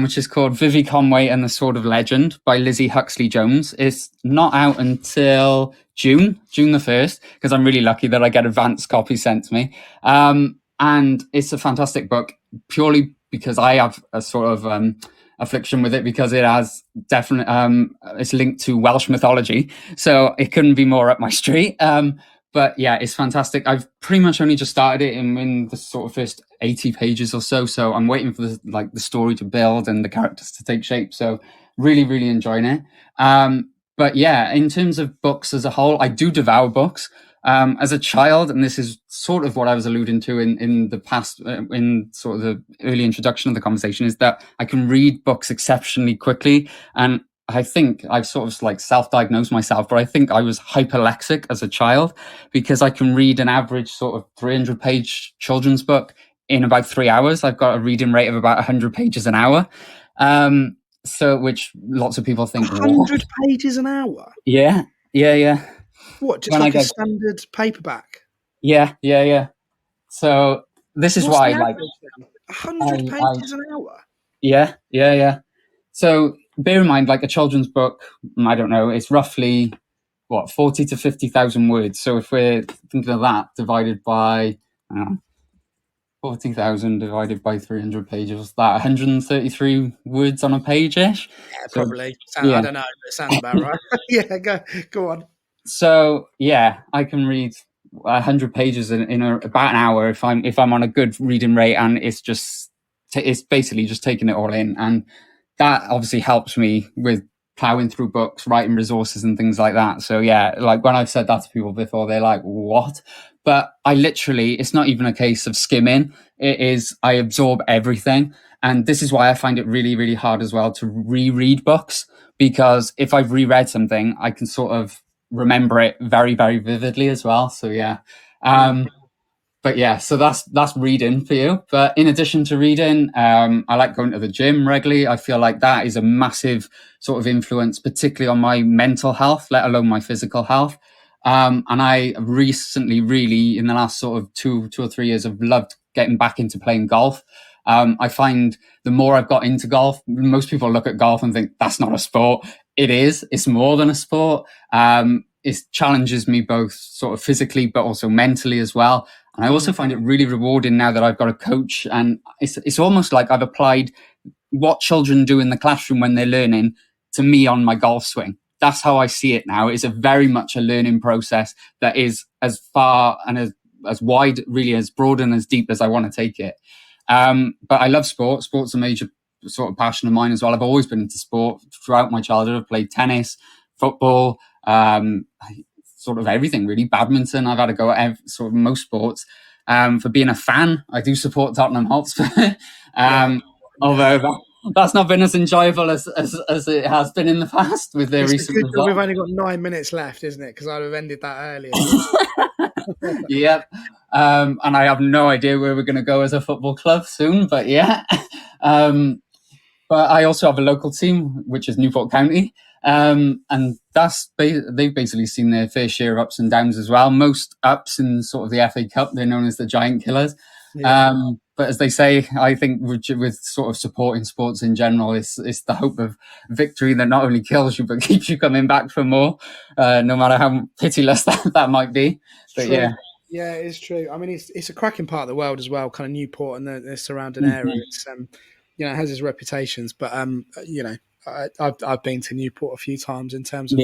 which is called Vivi Conway and the Sword of Legend by Lizzie Huxley Jones. It's not out until June the 1st, because I'm really lucky that I get advanced copies sent to me. And it's a fantastic book, purely because I have a sort of affliction with it, because it has definitely it's linked to Welsh mythology, so it couldn't be more up my street. But yeah, it's fantastic. I've pretty much only just started it in the sort of first 80 pages or so. So I'm waiting for the story to build and the characters to take shape. So really, really enjoying it. But yeah, in terms of books as a whole, I do devour books. As a child, and this is sort of what I was alluding to in the past, in sort of the early introduction of the conversation, is that I can read books exceptionally quickly. And I think I've sort of like self-diagnosed myself, but I think I was hyperlexic as a child because I can read an average sort of 300-page children's book in about 3 hours. I've got a reading rate of about 100 pages an hour. So, which lots of people think, what? 100 pages an hour? Yeah, yeah, yeah. What, just When I like a go, standard paperback? yeah, yeah, yeah. So this is What's why, the like, average then? 100 pages an hour? yeah, yeah, yeah. So bear in mind, like a children's book, I don't know, it's roughly what 40 to 50,000 words. So if we're thinking of that divided by 40,000 divided by 300 pages, that 133 words on a page ish. Yeah, So probably. I yeah, don't know, but it sounds about right. Yeah, go on. so yeah, I can read 100 pages in about an hour if I'm on a good reading rate, and it's basically just taking it all in, and that obviously helps me with plowing through books, writing resources, and things like that. So yeah, like when I've said that to people before, they're like, "What?" But I literally, it's not even a case of skimming. It is I absorb everything, and this is why I find it really, really hard as well to reread books, because if I've reread something, I can sort of remember it very, very vividly as well. So yeah. But yeah, so that's reading for you. But in addition to reading, I like going to the gym regularly. I feel like that is a massive sort of influence, particularly on my mental health, let alone my physical health. And I recently, really, in the last sort of two or 3 years, have loved getting back into playing golf. I find the more I've got into golf, most people look at golf and think that's not a sport. It is. It's more than a sport. It challenges me both sort of physically, but also mentally as well. And I also find it really rewarding now that I've got a coach, and it's almost like I've applied what children do in the classroom when they're learning to me on my golf swing. That's how I see it now. It's a very much a learning process that is as far and as wide, really as broad and as deep as I want to take it. But I love sport. Sport's a major sort of passion of mine as well. I've always been into sport throughout my childhood. I've played tennis, football, sort of everything really. Badminton, I've had to go at sort of most sports. For being a fan, I do support Tottenham Hotspur. Although that's not been as enjoyable as it has been in the past with their recent results. We've only got 9 minutes left, isn't it? Because I'd have ended that earlier. Yep. And I have no idea where we're going to go as a football club soon, but yeah. But I also have a local team, which is Newport County. And they've basically seen their fair share of ups and downs as well. Most ups in sort of the FA Cup, they're known as the Giant Killers. Yeah. But as they say, I think with sort of supporting sports in general, it's the hope of victory that not only kills you, but keeps you coming back for more, no matter how pitiless that might be. But true. yeah. Yeah, it's true. I mean, it's a cracking part of the world as well, kind of Newport and the surrounding area. It's, it has its reputations, but I've been to Newport a few times in terms of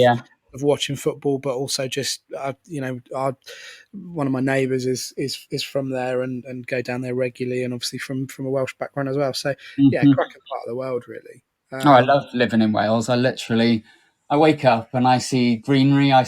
watching football, but also just one of my neighbours is from there and go down there regularly, and obviously from a Welsh background as well. So cracking part of the world, really. I love living in Wales. I wake up and I see greenery. And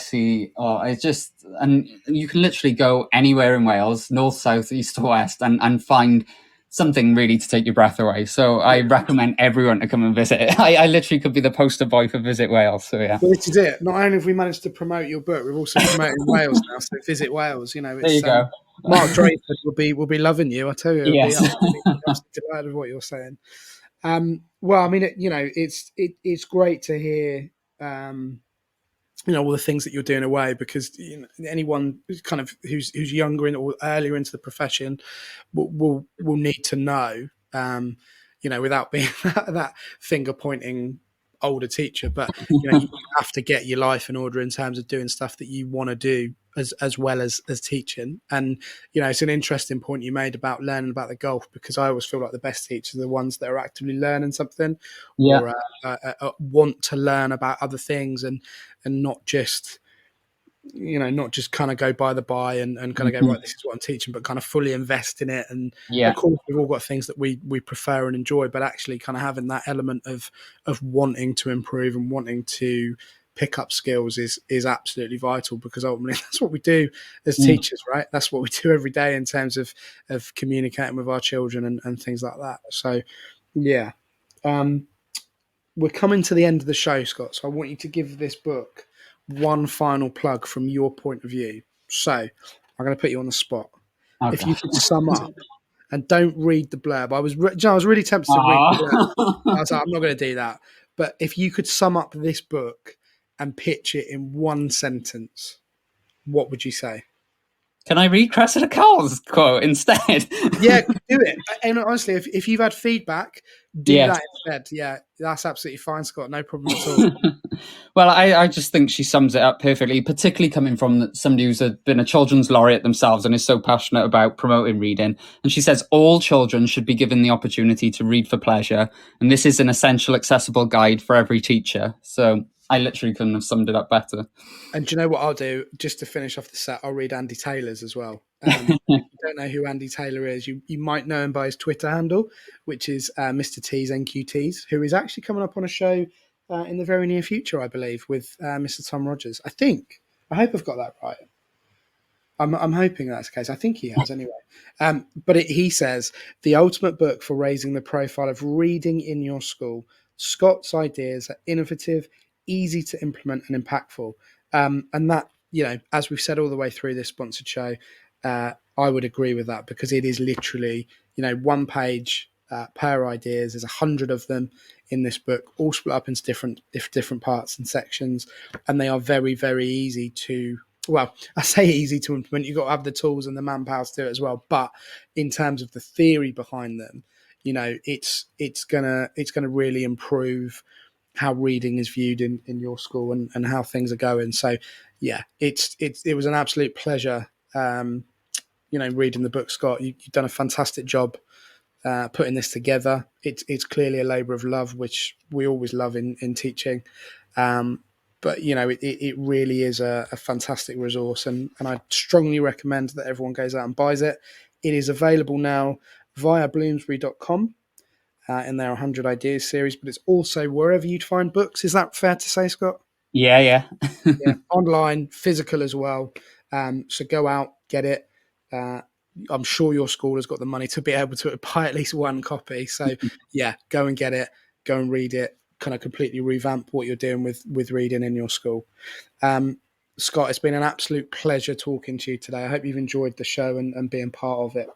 you can literally go anywhere in Wales, north, south, east, or west, and find something really to take your breath away. So I recommend everyone to come and visit. I literally could be the poster boy for Visit Wales. So yeah. Well, this is it. Not only have we managed to promote your book, we've also promoted Wales now. So Visit Wales. It's, there you go. Mark Drayford will be loving you. I tell you, yes. Be delighted with what you're saying. Well, I mean, it's great to hear. All the things that you're doing away, because anyone kind of who's younger or earlier into the profession will need to know, without being that finger pointing older teacher, but you have to get your life in order in terms of doing stuff that you want to do as well as teaching. And it's an interesting point you made about learning about the golf, because I always feel like the best teachers are the ones that are actively learning something or want to learn about other things and not just kind of go by the by and kind of go, right, this is what I'm teaching, but kind of fully invest in it. And of course we've all got things that we prefer and enjoy, but actually kind of having that element of wanting to improve and wanting to pick up skills is absolutely vital, because ultimately that's what we do as teachers, right? That's what we do every day in terms of communicating with our children and things like that. So we're coming to the end of the show, Scott. So I want you to give this book one final plug from your point of view. So I'm going to put you on the spot. Okay. If you could sum up, and don't read the blurb. I was really tempted to read the blurb. I was like, I'm not going to do that. But if you could sum up this book and pitch it in one sentence, what would you say? Can I read Cressida Cowell's quote instead? Yeah, do it. And honestly, if you've had feedback, do that instead. Yeah, that's absolutely fine, Scott. No problem at all. Well, I just think she sums it up perfectly, particularly coming from somebody who's been a children's laureate themselves and is so passionate about promoting reading. And she says all children should be given the opportunity to read for pleasure. And this is an essential, accessible guide for every teacher. So I literally couldn't have summed it up better. And do you know what I'll do? Just to finish off the set, I'll read Andy Taylor's as well. If you don't know who Andy Taylor is, you might know him by his Twitter handle, which is Mr. T's NQTs, who is actually coming up on a show in the very near future, I believe, with Mr. Tom Rogers. I hope I've got that right. I'm hoping that's the case. I think he has anyway. But he says, the ultimate book for raising the profile of reading in your school. Scott's ideas are innovative, easy to implement and impactful. And that, as we've said all the way through this sponsored show, I would agree with that, because it is literally, one page per ideas. There's 100 of them in this book, all split up into different parts and sections. And they are very, very easy to, well, I say easy to implement. You've got to have the tools and the manpower to do it as well. But in terms of the theory behind them, it's gonna really improve how reading is viewed in your school and how things are going. So yeah, it was an absolute pleasure, reading the book, Scott. You've done a fantastic job putting this together. It's clearly a labour of love, which we always love in teaching. But it really is a fantastic resource, and I strongly recommend that everyone goes out and buys it. It is available now via bloomsbury.com. In their 100 Ideas series, but it's also wherever you'd find books. Is that fair to say, Scott? Yeah. Yeah, online, physical as well. So go out, get it. I'm sure your school has got the money to be able to buy at least one copy. So yeah, go and get it, go and read it, kind of completely revamp what you're doing with reading in your school. Scott, it's been an absolute pleasure talking to you today. I hope you've enjoyed the show and being part of it.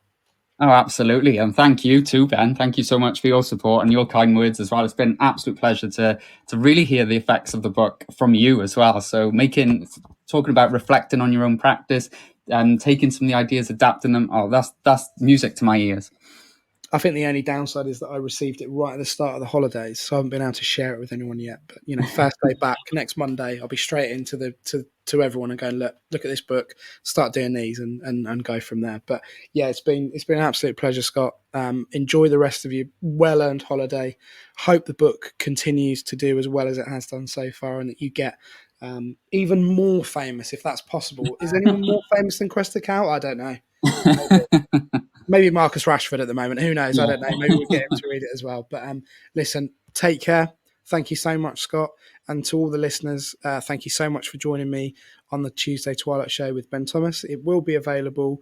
Oh, absolutely. And thank you too, Ben. Thank you so much for your support and your kind words as well. It's been an absolute pleasure to really hear the effects of the book from you as well. So talking about reflecting on your own practice and taking some of the ideas, adapting them. Oh, that's music to my ears. I think the only downside is that I received it right at the start of the holidays, so I haven't been able to share it with anyone yet. But first day back next Monday, I'll be straight into to everyone and going, look at this book, start doing these, and go from there. But yeah, it's been an absolute pleasure, Scott. Enjoy the rest of your well-earned holiday. Hope the book continues to do as well as it has done so far, and that you get even more famous, if that's possible. Is anyone more famous than Cressida Cowell? I don't know. Maybe Marcus Rashford at the moment. Who knows? I don't know. Maybe we'll get him to read it as well. But listen, take care. Thank you so much, Scott. And to all the listeners, thank you so much for joining me on the Tuesday Twilight Show with Ben Thomas. It will be available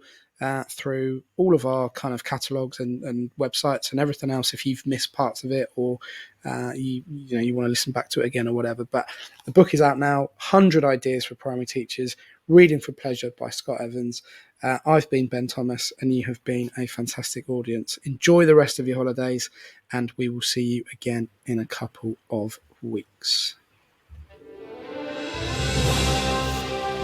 through all of our kind of catalogues and websites and everything else if you've missed parts of it, or you want to listen back to it again or whatever. But the book is out now, 100 Ideas for Primary Teachers, Reading for Pleasure by Scott Evans. I've been Ben Thomas, and you have been a fantastic audience. Enjoy the rest of your holidays, and we will see you again in a couple of weeks.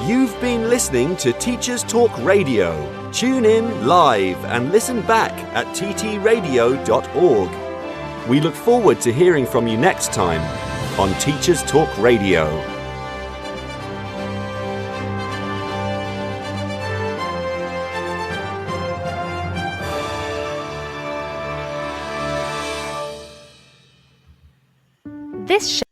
You've been listening to Teachers Talk Radio. Tune in live and listen back at ttradio.org. We look forward to hearing from you next time on Teachers Talk Radio. This show